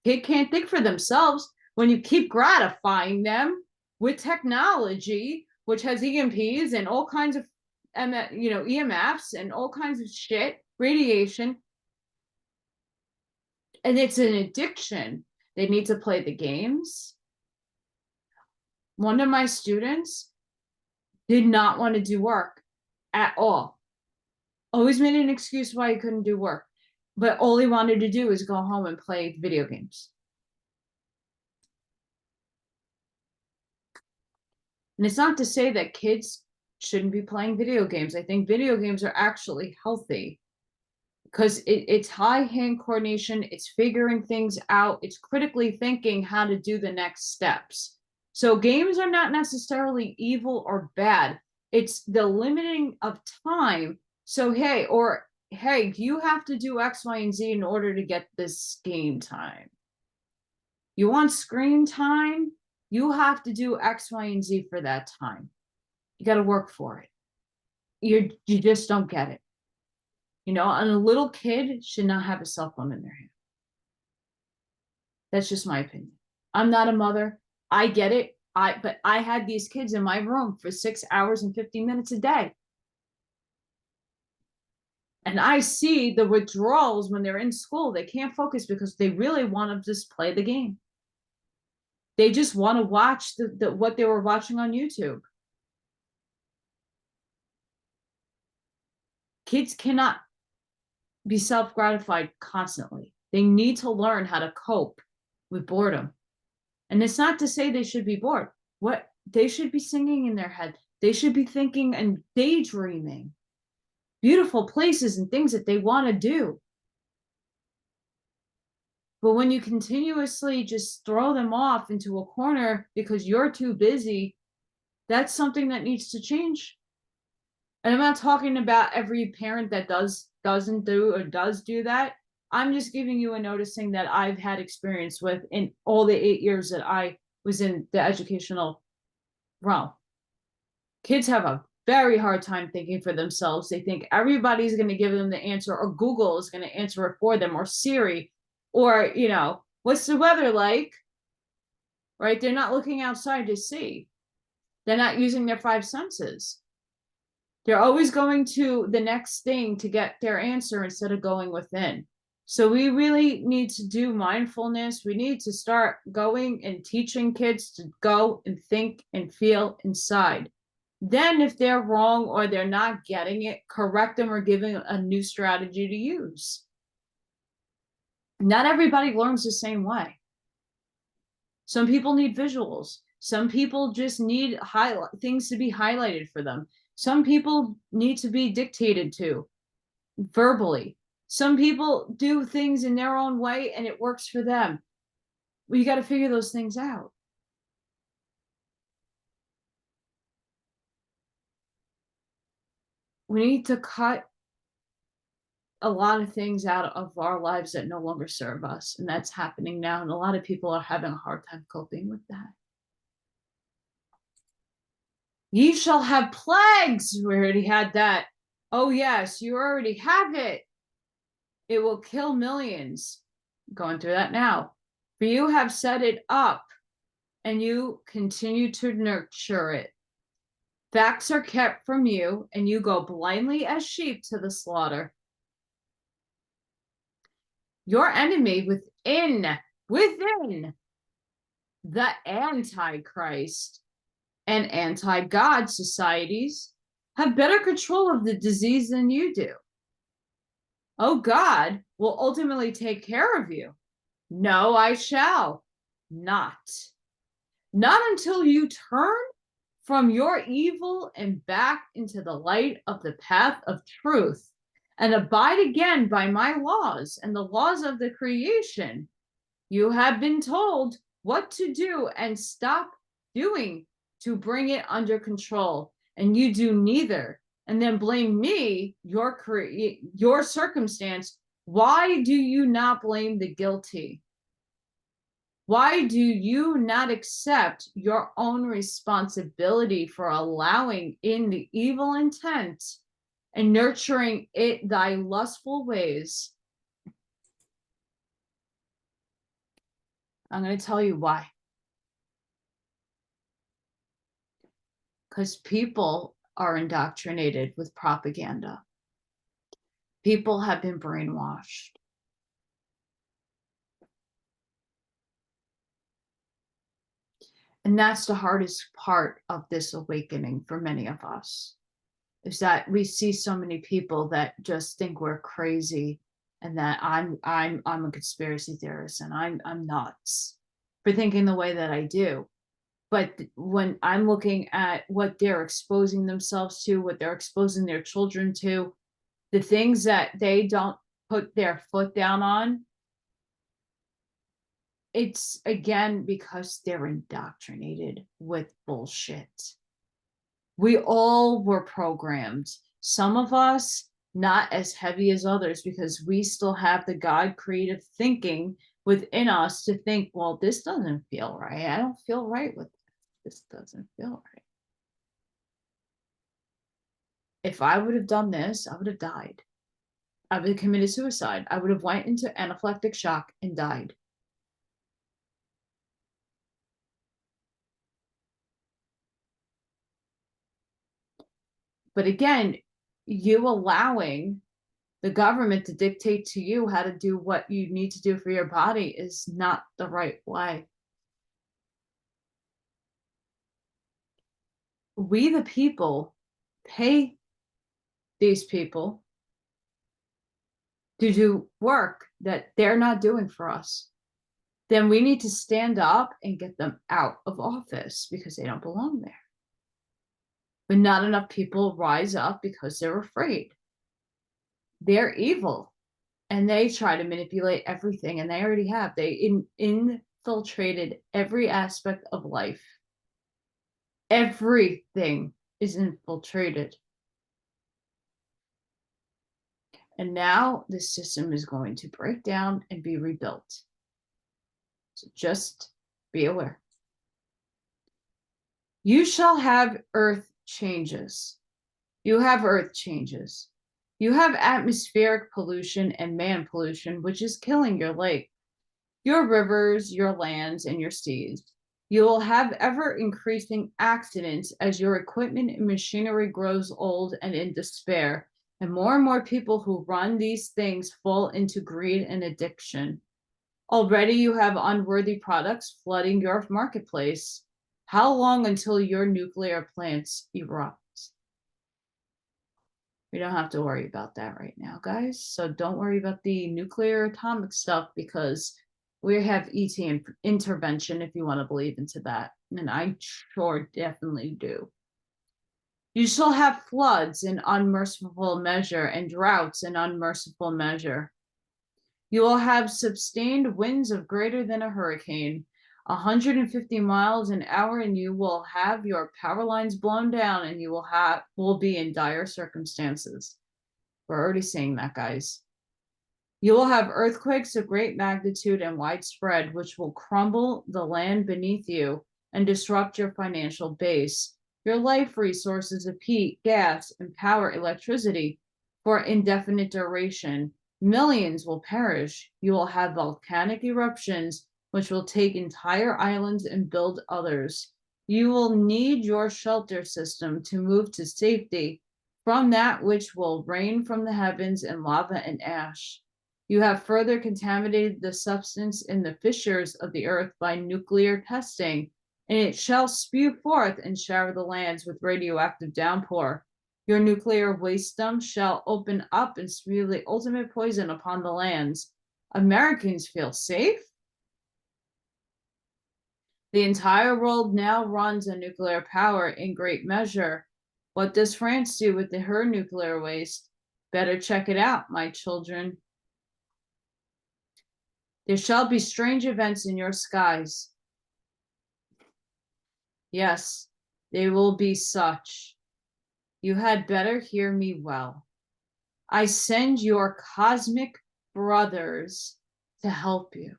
Kid can't think for themselves. When you keep gratifying them with technology, which has EMPs and all kinds of EMFs and all kinds of shit, radiation, and it's an addiction. They need to play the games. One of my students did not want to do work at all. Always made an excuse why he couldn't do work, but all he wanted to do is go home and play video games. And it's not to say that kids shouldn't be playing video games. I think video games are actually healthy because it's high hand coordination, it's figuring things out, it's critically thinking how to do the next steps. So games are not necessarily evil or bad. It's the limiting of time. So hey, you have to do X, Y, and Z in order to get this game time. You want screen time? You have to do X, Y, and Z for that time. You got to work for it. You just don't get it. And a little kid should not have a cell phone in their hand. That's just my opinion. I'm not a mother. I get it. But I had these kids in my room for 6 hours and 50 minutes a day. And I see the withdrawals when they're in school. They can't focus because they really want to just play the game. They just want to watch what they were watching on YouTube. Kids cannot be self-gratified constantly. They need to learn how to cope with boredom. And it's not to say they should be bored. What they should be singing in their head. They should be thinking and daydreaming beautiful places and things that they want to do. But when you continuously just throw them off into a corner because you're too busy, that's something that needs to change. And I'm not talking about every parent that doesn't do or does do that. I'm just giving you a noticing that I've had experience with in all the 8 years that I was in the educational realm. Kids have a very hard time thinking for themselves. They think everybody's going to give them the answer, or Google is going to answer it for them, or Siri, or, what's the weather like? Right? They're not looking outside to see. They're not using their 5 senses. They're always going to the next thing to get their answer instead of going within. So we really need to do mindfulness. We need to start going and teaching kids to go and think and feel inside. Then if they're wrong or they're not getting it, correct them or give them a new strategy to use. Not everybody learns the same way. Some people need visuals. Some people just need things to be highlighted for them. Some people need to be dictated to verbally. Some people do things in their own way and it works for them. Well, you got to figure those things out. We need to cut a lot of things out of our lives that no longer serve us. And that's happening now. And a lot of people are having a hard time coping with that. Ye shall have plagues. We already had that. Oh, yes, you already have it. It will kill millions. Going through that now. For you have set it up, and you continue to nurture it. Facts are kept from you, and you go blindly as sheep to the slaughter. Your enemy within the Antichrist and anti-God societies have better control of the disease than you do. Oh, God will ultimately take care of you. No, I shall not. Not until you turn from your evil and back into the light of the path of truth and abide again by my laws and the laws of the creation. You have been told what to do and stop doing to bring it under control, and you do neither, and then blame me, your circumstance. Why do you not blame the guilty? Why do you not accept your own responsibility for allowing in the evil intent and nurturing it thy lustful ways? I'm going to tell you why. Because people are indoctrinated with propaganda. People have been brainwashed. And that's the hardest part of this awakening for many of us, is that we see so many people that just think we're crazy and that I'm a conspiracy theorist and I'm nuts for thinking the way that I do. But when I'm looking at what they're exposing themselves to, what they're exposing their children to, the things that they don't put their foot down on, it's again because they're indoctrinated with bullshit. We all were programmed. Some of us not as heavy as others, because we still have the God creative thinking within us to think, well, this doesn't feel right. I don't feel right with this. This doesn't feel right. If I would have done this, I would have died. I would have committed suicide. I would have went into anaphylactic shock and died. But again, you allowing the government to dictate to you how to do what you need to do for your body is not the right way. We, the people, pay these people to do work that they're not doing for us. Then we need to stand up and get them out of office because they don't belong there. But not enough people rise up because they're afraid. They're evil and they try to manipulate everything, and they already have. They infiltrated every aspect of life. Everything is infiltrated. And now the system is going to break down and be rebuilt. So just be aware. You shall have earth changes. You have earth changes. You have atmospheric pollution and man pollution, which is killing your lake, your rivers, your lands, and your seas. You will have ever increasing accidents as your equipment and machinery grows old and in despair, and more people who run these things fall into greed and addiction. Already you have unworthy products flooding your marketplace. How long until your nuclear plants erupt? We don't have to worry about that right now, guys. So don't worry about the nuclear atomic stuff, because we have ET intervention if you want to believe into that. And I sure definitely do. You shall have floods in unmerciful measure and droughts in unmerciful measure. You will have sustained winds of greater than a hurricane, 150 miles an hour, and you will have your power lines blown down, and you will be in dire circumstances. We're already seeing that, guys. You will have earthquakes of great magnitude and widespread, which will crumble the land beneath you and disrupt your financial base. your life resources of heat, gas, and power electricity for indefinite duration. Millions will perish. You will have volcanic eruptions, which will take entire islands and build others. You will need your shelter system to move to safety from that which will rain from the heavens in lava and ash. You have further contaminated the substance in the fissures of the earth by nuclear testing, and it shall spew forth and shower the lands with radioactive downpour. Your nuclear waste dump shall open up and spew the ultimate poison upon the lands. Americans feel safe? The entire world now runs on nuclear power in great measure. What does France do with her nuclear waste? Better check it out, my children. There shall be strange events in your skies. Yes, they will be such. You had better hear me well. I send your cosmic brothers to help you,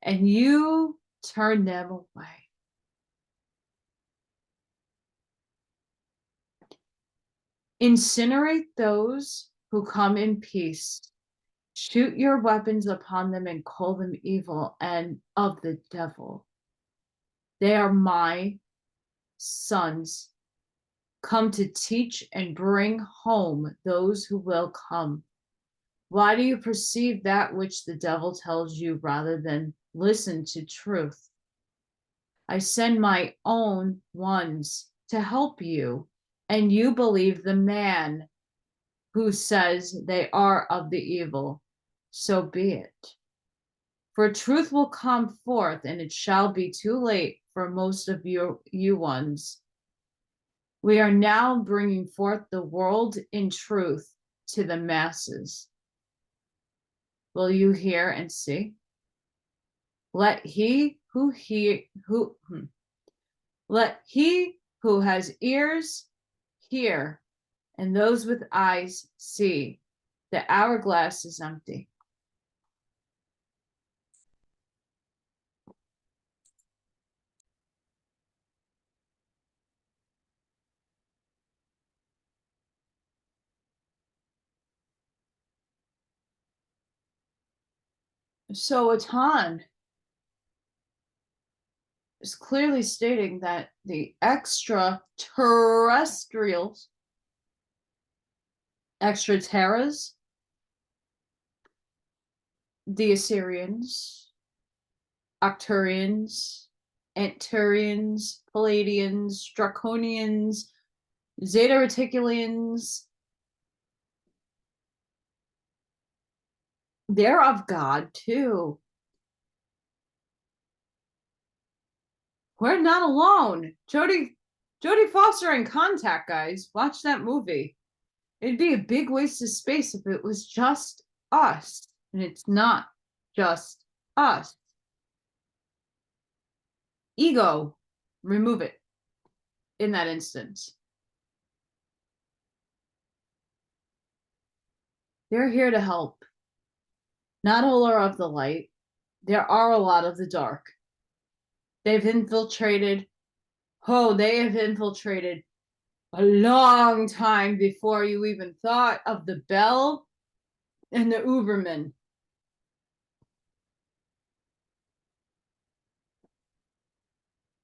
and you turn them away. Incinerate those who come in peace. Shoot your weapons upon them and call them evil and of the devil. They are my sons, come to teach and bring home those who will come. Why do you perceive that which the devil tells you rather than listen to truth? I send my own ones to help you, and you believe the man who says they are of the evil. So be it. For truth will come forth, and it shall be too late for most of you ones. We are now bringing forth the world in truth to the masses. Will you hear and see? Let he who has ears hear, and those with eyes see. The hourglass is empty. So Aton is clearly stating that the extraterrestrials, extraterras, the Assyrians, Arcturians, Anturians, Palladians, Draconians, Zeta Reticulians, they're of God too. We're not alone. Jodie Foster in Contact, guys. Watch that movie. It'd be a big waste of space if it was just us. And it's not just us. Ego, remove it in that instance. They're here to help. Not all are of the light. There are a lot of the dark. They've infiltrated. They have infiltrated a long time before you even thought of the Bell and the Uberman.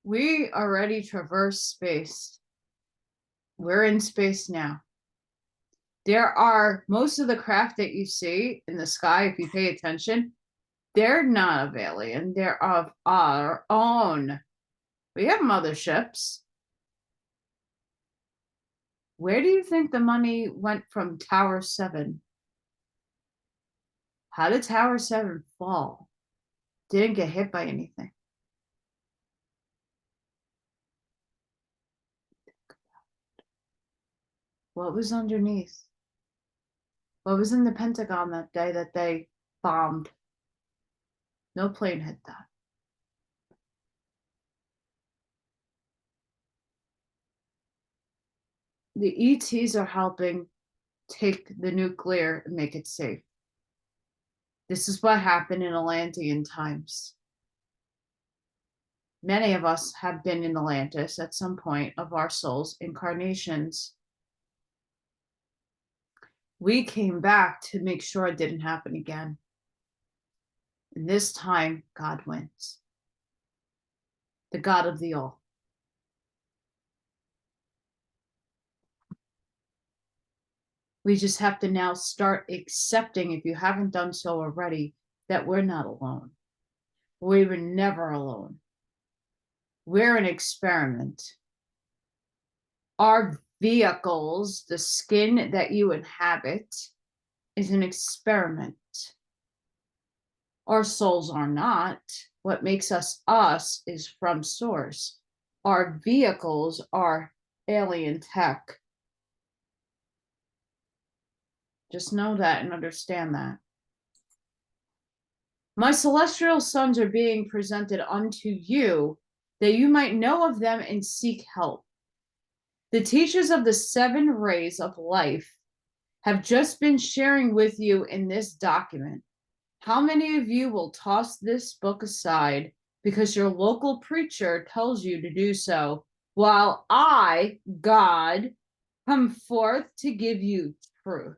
We already traverse space. We're in space now. There are most of the craft that you see in the sky, if you pay attention, they're not of alien, they're of our own. We have motherships. Where do you think the money went from Tower 7? How did Tower 7 fall? Didn't get hit by anything. What was underneath? What was in the Pentagon that day that they bombed? No plane hit that. The ETs are helping take the nuclear and make it safe. This is what happened in Atlantean times. Many of us have been in Atlantis at some point of our soul's incarnations. We came back to make sure it didn't happen again. And this time, God wins. The God of the all. We just have to now start accepting, if you haven't done so already, that we're not alone. We were never alone. We're an experiment. Our vehicles, the skin that you inhabit, is an experiment. Our souls are not. What makes us us is from source. Our vehicles are alien tech. Just know that and understand that. My celestial sons are being presented unto you, that you might know of them and seek help. The teachers of the 7 rays of life have just been sharing with you in this document. How many of you will toss this book aside because your local preacher tells you to do so, while I, God, come forth to give you truth?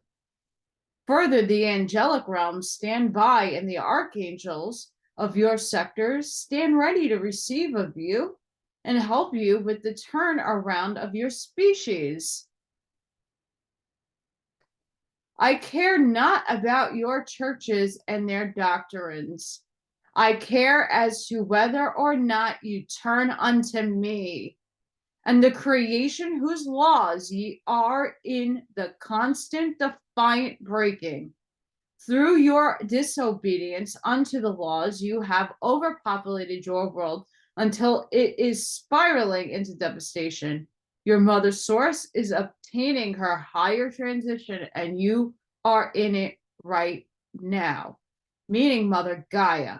Further, the angelic realms stand by, and the archangels of your sectors stand ready to receive of you and help you with the turn around of your species. I care not about your churches and their doctrines. I care as to whether or not you turn unto me, and the creation whose laws ye are in the constant defiant breaking. Through your disobedience unto the laws, you have overpopulated your world until it is spiraling into devastation. Your mother source is obtaining her higher transition, and you are in it right now, meaning Mother Gaia.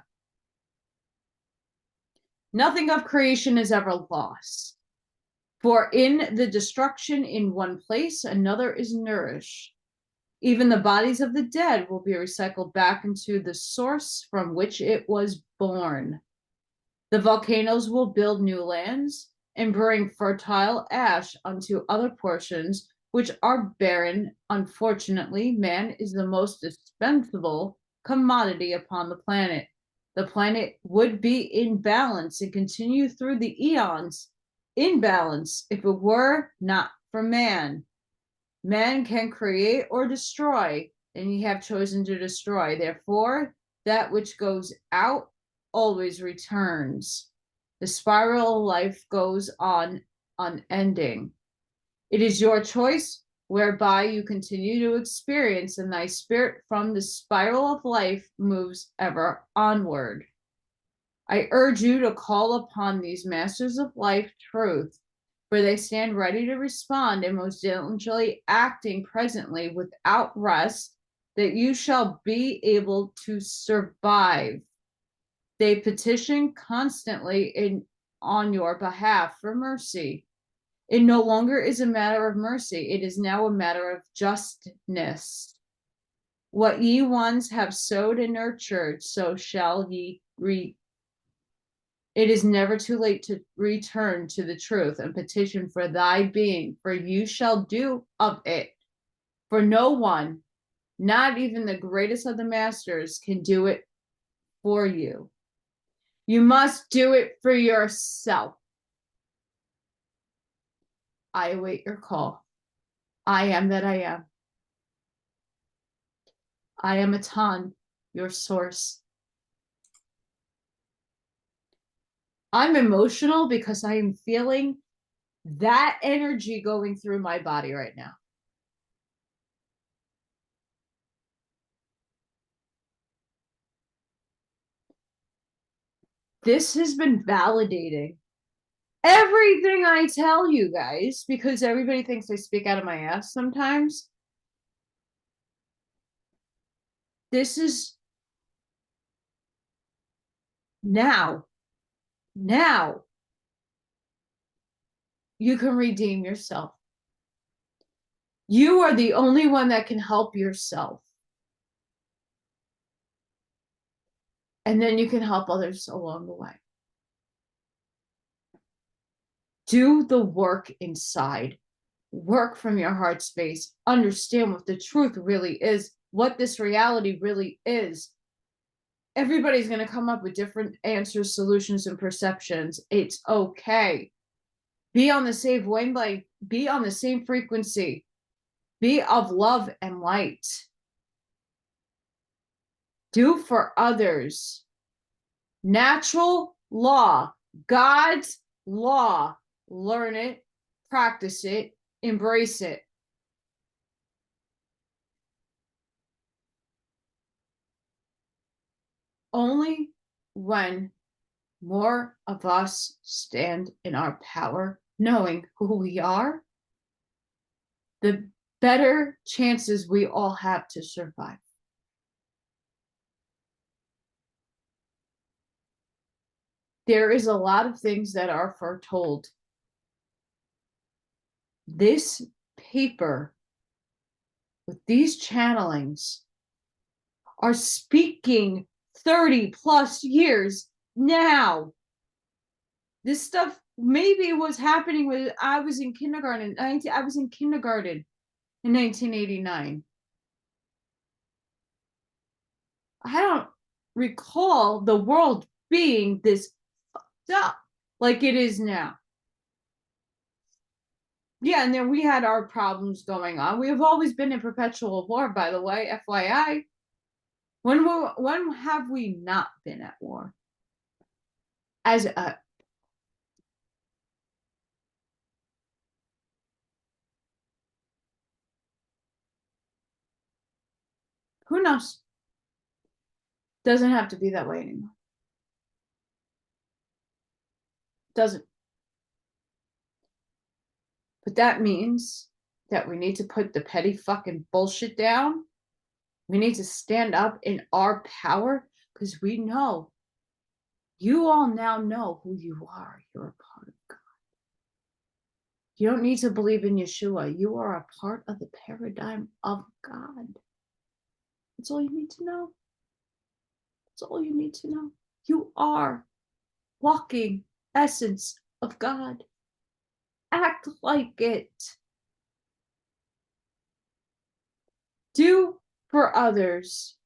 Nothing of creation is ever lost, for in the destruction in one place, another is nourished. Even the bodies of the dead will be recycled back into the source from which it was born. The volcanoes will build new lands and bring fertile ash unto other portions which are barren. Unfortunately, man is the most dispensable commodity upon the planet. The planet would be in balance and continue through the eons in balance if it were not for man. Man can create or destroy, and ye have chosen to destroy. Therefore, that which goes out always returns. The spiral of life goes on unending. It is your choice whereby you continue to experience, and thy spirit from the spiral of life moves ever onward. I urge you to call upon these masters of life truth, for they stand ready to respond and most diligently acting presently without rest, that you shall be able to survive. They petition constantly on your behalf for mercy. It no longer is a matter of mercy, it is now a matter of justness. What ye once have sowed and nurtured, so shall ye reap. It is never too late to return to the truth and petition for thy being, for you shall do of it. For no one, not even the greatest of the masters, can do it for you. You must do it for yourself. I await your call. I am that I am. I am Aton, your source. I'm emotional because I am feeling that energy going through my body right now. This has been validating everything I tell you guys, because everybody thinks I speak out of my ass sometimes. This is now you can redeem yourself. You are the only one that can help yourself. And then you can help others along the way. Do the work inside. Work from your heart space. Understand what the truth really is, what this reality really is. Everybody's going to come up with different answers, solutions, and perceptions. It's okay. Be on the same wavelength, be on the same frequency, be of love and light. Do for others. Natural law, God's law. Learn it, practice it, embrace it. Only when more of us stand in our power, knowing who we are, the better chances we all have to survive. There is a lot of things that are foretold. This paper with these channelings are speaking 30 plus years now. This stuff maybe was happening when I was in kindergarten. I was in kindergarten in 1989. I don't recall the world being this fucked up like it is now. Yeah, and then we had our problems going on. We have always been in perpetual war, by the way, FYI. When have we not been at war? As a who knows? Doesn't have to be that way anymore. Doesn't. But that means that we need to put the petty fucking bullshit down. We need to stand up in our power because we know. You all now know who you are. You're a part of God. You don't need to believe in Yeshua. You are a part of the paradigm of God. That's all you need to know. That's all you need to know. You are walking essence of God. Act like it. Do for others.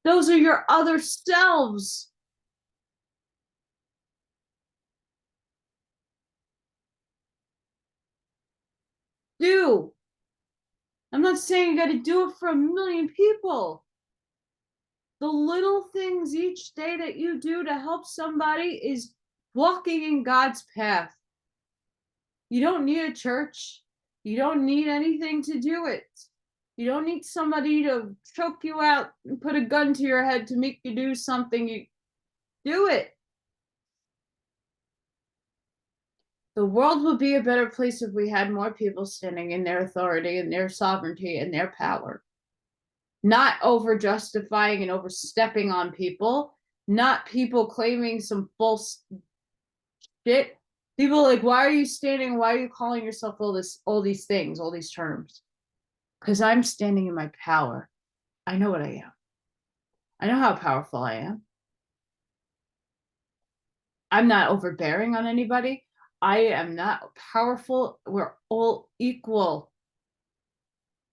Those are your other selves. Do. I'm not saying you got to do it for 1,000,000 people. The little things each day that you do to help somebody is walking in God's path. You don't need a church. You don't need anything to do it. You don't need somebody to choke you out and put a gun to your head to make you do something. You do it. The world would be a better place if we had more people standing in their authority and their sovereignty and their power. Not over justifying and overstepping on people, not people claiming some false shit. People like, why are you standing? Why are you calling yourself all these things, all these terms? Because I'm standing in my power. I know what I am. I know how powerful I am. I'm not overbearing on anybody. I am not powerful. We're all equal.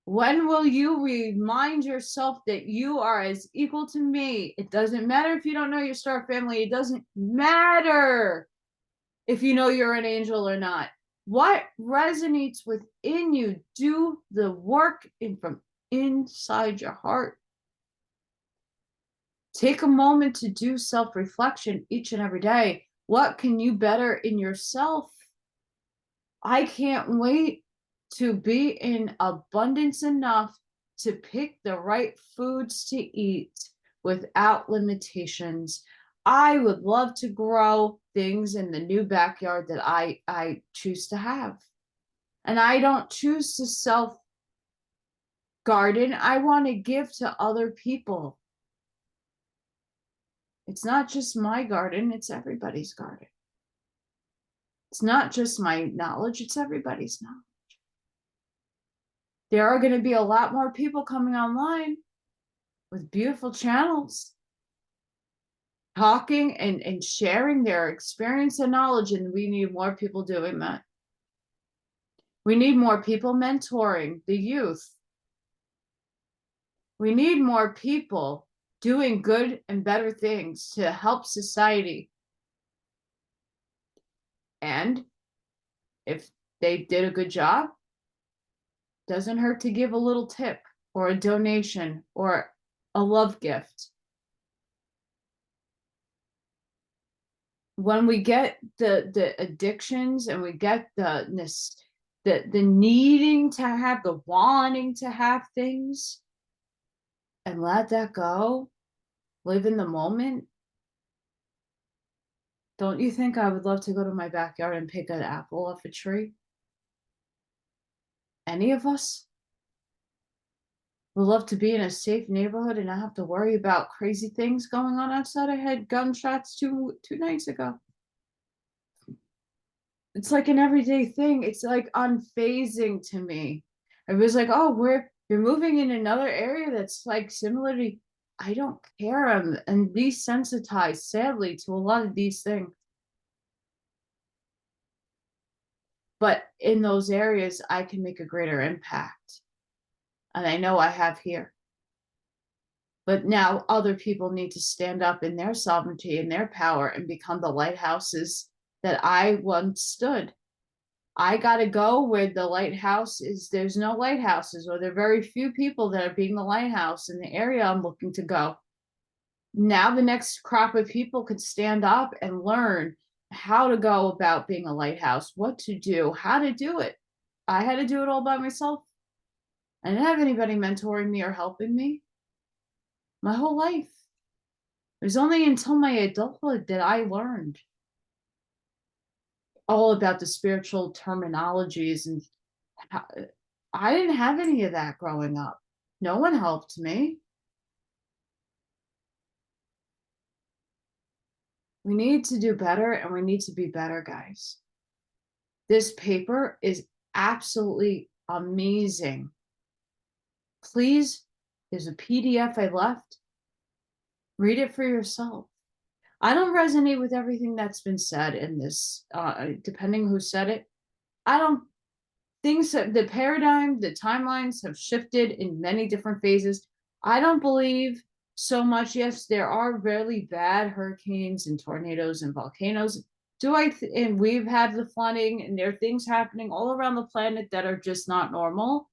When will you remind yourself that you are as equal to me? It doesn't matter if you don't know your star family. It doesn't matter if you know you're an angel or not. What resonates within you? Do the work from inside your heart. Take a moment to do self-reflection each and every day. What can you better in yourself? I can't wait to be in abundance enough to pick the right foods to eat without limitations. I would love to grow things in the new backyard that I choose to have. And I don't choose to self garden. I want to give to other people. It's not just my garden, it's everybody's garden. It's not just my knowledge, it's everybody's knowledge. There are going to be a lot more people coming online with beautiful channels. talking and sharing their experience and knowledge, and we need more people doing that. We need more people mentoring the youth. We need more people doing good and better things to help society. And if they did a good job, doesn't hurt to give a little tip or a donation or a love gift. When we get the addictions and we get the needing to have, the wanting to have things, and let that go, live in the moment. Don't you think I would love to go to my backyard and pick an apple off a tree? Any of us would love to be in a safe neighborhood and not have to worry about crazy things going on outside. I had gunshots two nights ago. It's like an everyday thing. It's like unfazing to me. It was like, oh, you're moving in another area that's like similar to. I don't care. I'm desensitized, sadly, to a lot of these things. But in those areas, I can make a greater impact. And I know I have here. But now other people need to stand up in their sovereignty and their power and become the lighthouses that I once stood. I got to go where the lighthouse is. There's no lighthouses, or there are very few people that are being the lighthouse in the area I'm looking to go. Now the next crop of people could stand up and learn how to go about being a lighthouse, what to do, how to do it. I had to do it all by myself. I didn't have anybody mentoring me or helping me my whole life. It was only until my adulthood that I learned all about the spiritual terminologies, and how, I didn't have any of that growing up. No one helped me. We need to do better, and we need to be better, guys. This paper is absolutely amazing. Please, there's a PDF I left. Read it for yourself. I don't resonate with everything that's been said in this, depending who said it. I don't, the paradigm, the timelines have shifted in many different phases. I don't believe so much. Yes, there are really bad hurricanes and tornadoes and volcanoes. And we've had the flooding, and there are things happening all around the planet that are just not normal.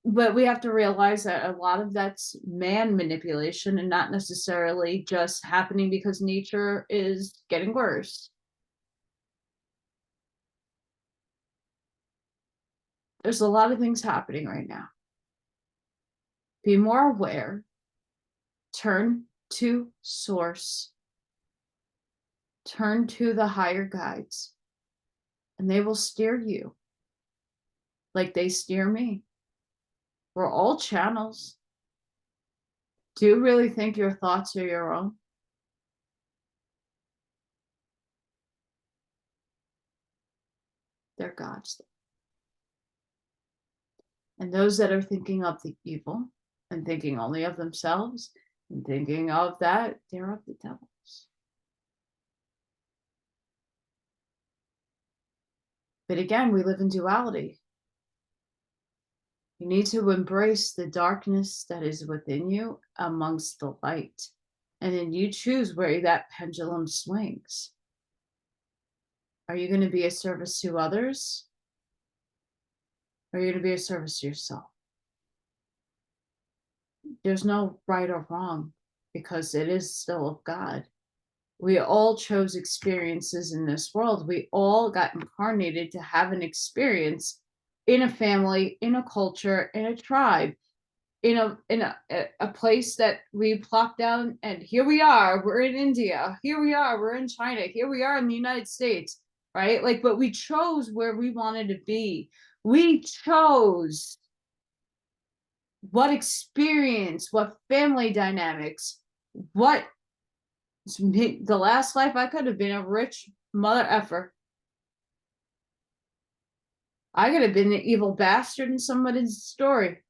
But we have to realize that a lot of that's man manipulation and not necessarily just happening because nature is getting worse. There's a lot of things happening right now. Be more aware. Turn to source. Turn to the higher guides, and they will steer you like they steer me. We're all channels. Do you really think your thoughts are your own? They're God's. And those that are thinking of the evil and thinking only of themselves and thinking of that, they're of the devils. But again, we live in duality. You need to embrace the darkness that is within you amongst the light. And then you choose where that pendulum swings. Are you going to be a service to others? Or are you going to be a service to yourself? There's no right or wrong, because it is still of God. We all chose experiences in this world. We all got incarnated to have an experience in a family, in a culture, in a tribe, in a place that we plopped down, and here we are, we're in India, here we are, we're in China, here we are in the United States, right? Like, but we chose where we wanted to be. We chose what experience, what family dynamics, what the last life I could have been a rich mother effer. I could have been the evil bastard in somebody's story.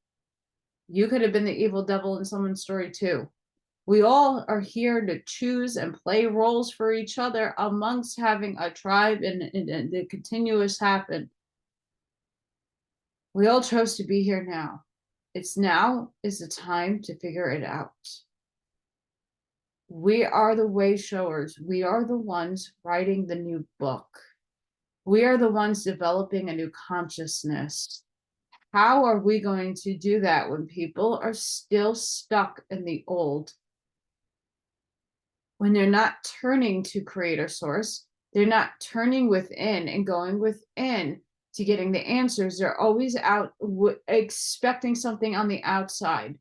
You could have been the evil devil in someone's story too. We all are here to choose and play roles for each other amongst having a tribe and the continuous happen. We all chose to be here now. Now is the time to figure it out. We are the way showers. We are the ones writing the new book. We are the ones developing a new consciousness. How are we going to do that when people are still stuck in the old? When they're not turning to creator source, they're not turning within and going within to getting the answers. They're always out expecting something on the outside.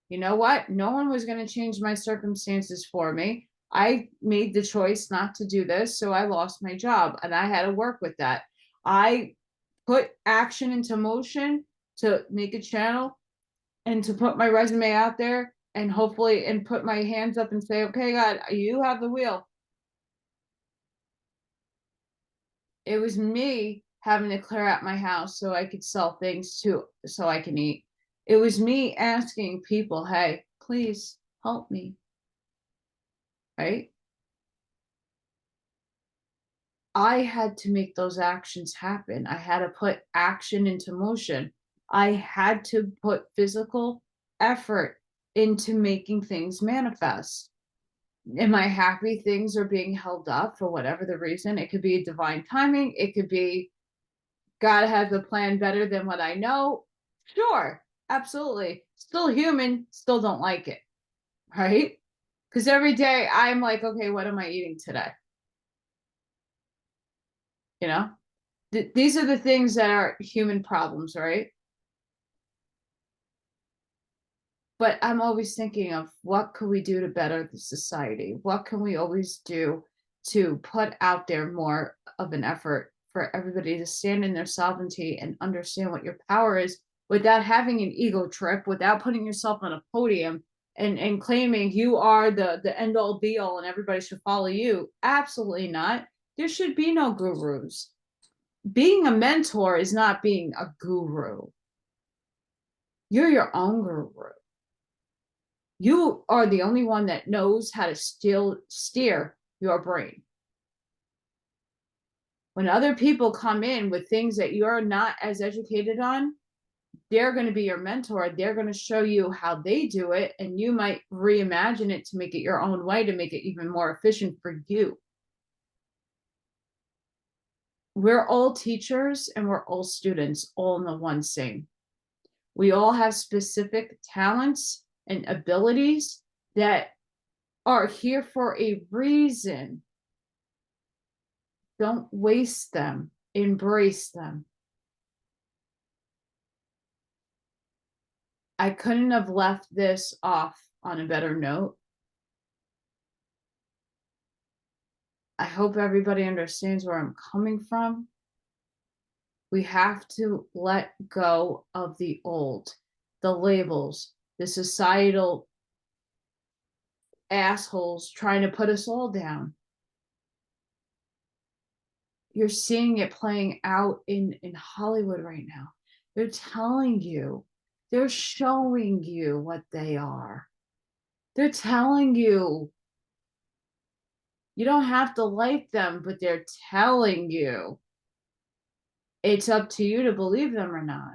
You know what? No one was going to change my circumstances for me. I made the choice not to do this, so I lost my job and I had to work with that. I put action into motion to make a channel and to put my resume out there and hopefully and put my hands up and say, okay, God, you have the wheel. It was me having to clear out my house so I could sell things too, so I can eat. It was me asking people, hey, please help me. Right? I had to make those actions happen. I had to put action into motion. I had to put physical effort into making things manifest. Am I happy things are being held up for whatever the reason? It could be divine timing. It could be God has a plan better than what I know. Sure, absolutely. Still human, still don't like it. Right? Because every day I'm like, okay, what am I eating today? You know? These are the things that are human problems, right? But I'm always thinking of what could we do to better the society? What can we always do to put out there more of an effort for everybody to stand in their sovereignty and understand what your power is without having an ego trip, without putting yourself on a podium and claiming you are the end all be all and everybody should follow you. Absolutely not. There should be no gurus. Being a mentor is not being a guru. You're your own guru. You are the only one that knows how to still steer your brain. When other people come in with things that you're not as educated on, they're going to be your mentor. They're going to show you how they do it, and you might reimagine it to make it your own way, to make it even more efficient for you. We're all teachers and we're all students, all in the one same. We all have specific talents and abilities that are here for a reason. Don't waste them, embrace them. I couldn't have left this off on a better note. I hope everybody understands where I'm coming from. We have to let go of the old, the labels, the societal assholes trying to put us all down. You're seeing it playing out in Hollywood right now. They're telling you, they're showing you what they are. They're telling you. You don't have to like them, but they're telling you. It's up to you to believe them or not.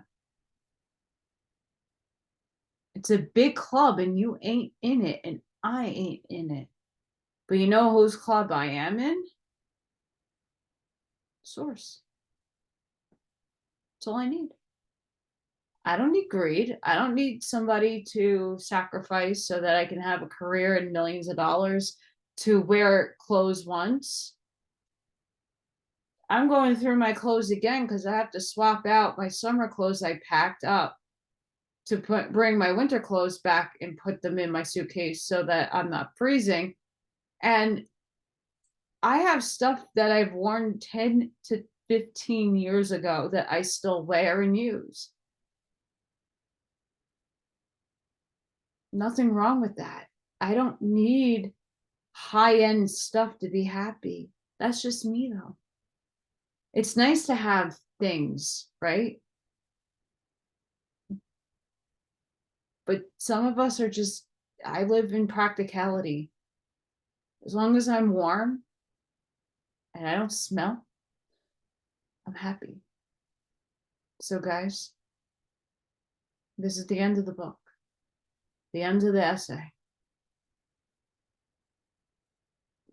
It's a big club and you ain't in it and I ain't in it. But you know whose club I am in? Source. That's all I need. I don't need greed. I don't need somebody to sacrifice so that I can have a career and millions of dollars to wear clothes once. I'm going through my clothes again because I have to swap out my summer clothes I packed up to bring my winter clothes back and put them in my suitcase so that I'm not freezing. And I have stuff that I've worn 10 to 15 years ago that I still wear and use. Nothing wrong with that. I don't need high-end stuff to be happy. That's just me though. It's nice to have things, right? But some of us are just I live in practicality. As long as I'm warm and I don't smell, I'm happy. So guys, this is the end of the book, the end of the essay.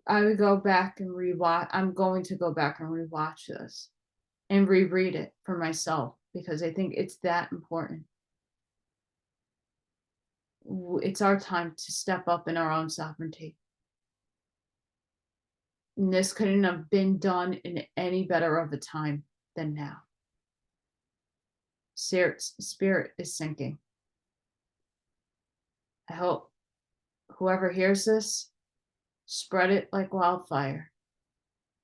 I would go back and rewatch. I'm going to go back and rewatch this and reread it for myself because I think it's that important. It's our time to step up in our own sovereignty. And this couldn't have been done in any better of a time than now. Spirit is sinking. I hope whoever hears this, spread it like wildfire.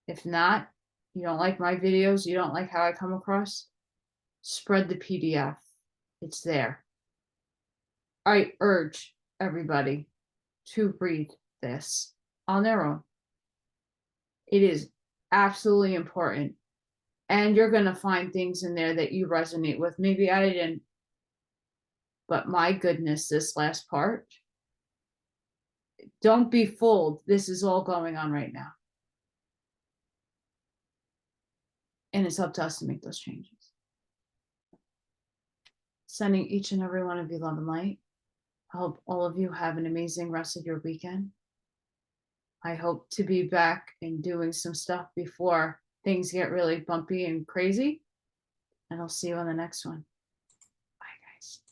If not, you don't like my videos, you don't like how I come across, spread the PDF. It's there. I urge everybody to read this on their own. It is absolutely important. And you're going to find things in there that you resonate with. Maybe I didn't. But my goodness, this last part. Don't be fooled. This is all going on right now. And it's up to us to make those changes. Sending each and every one of you love and light. I hope all of you have an amazing rest of your weekend. I hope to be back and doing some stuff before things get really bumpy and crazy. And I'll see you on the next one.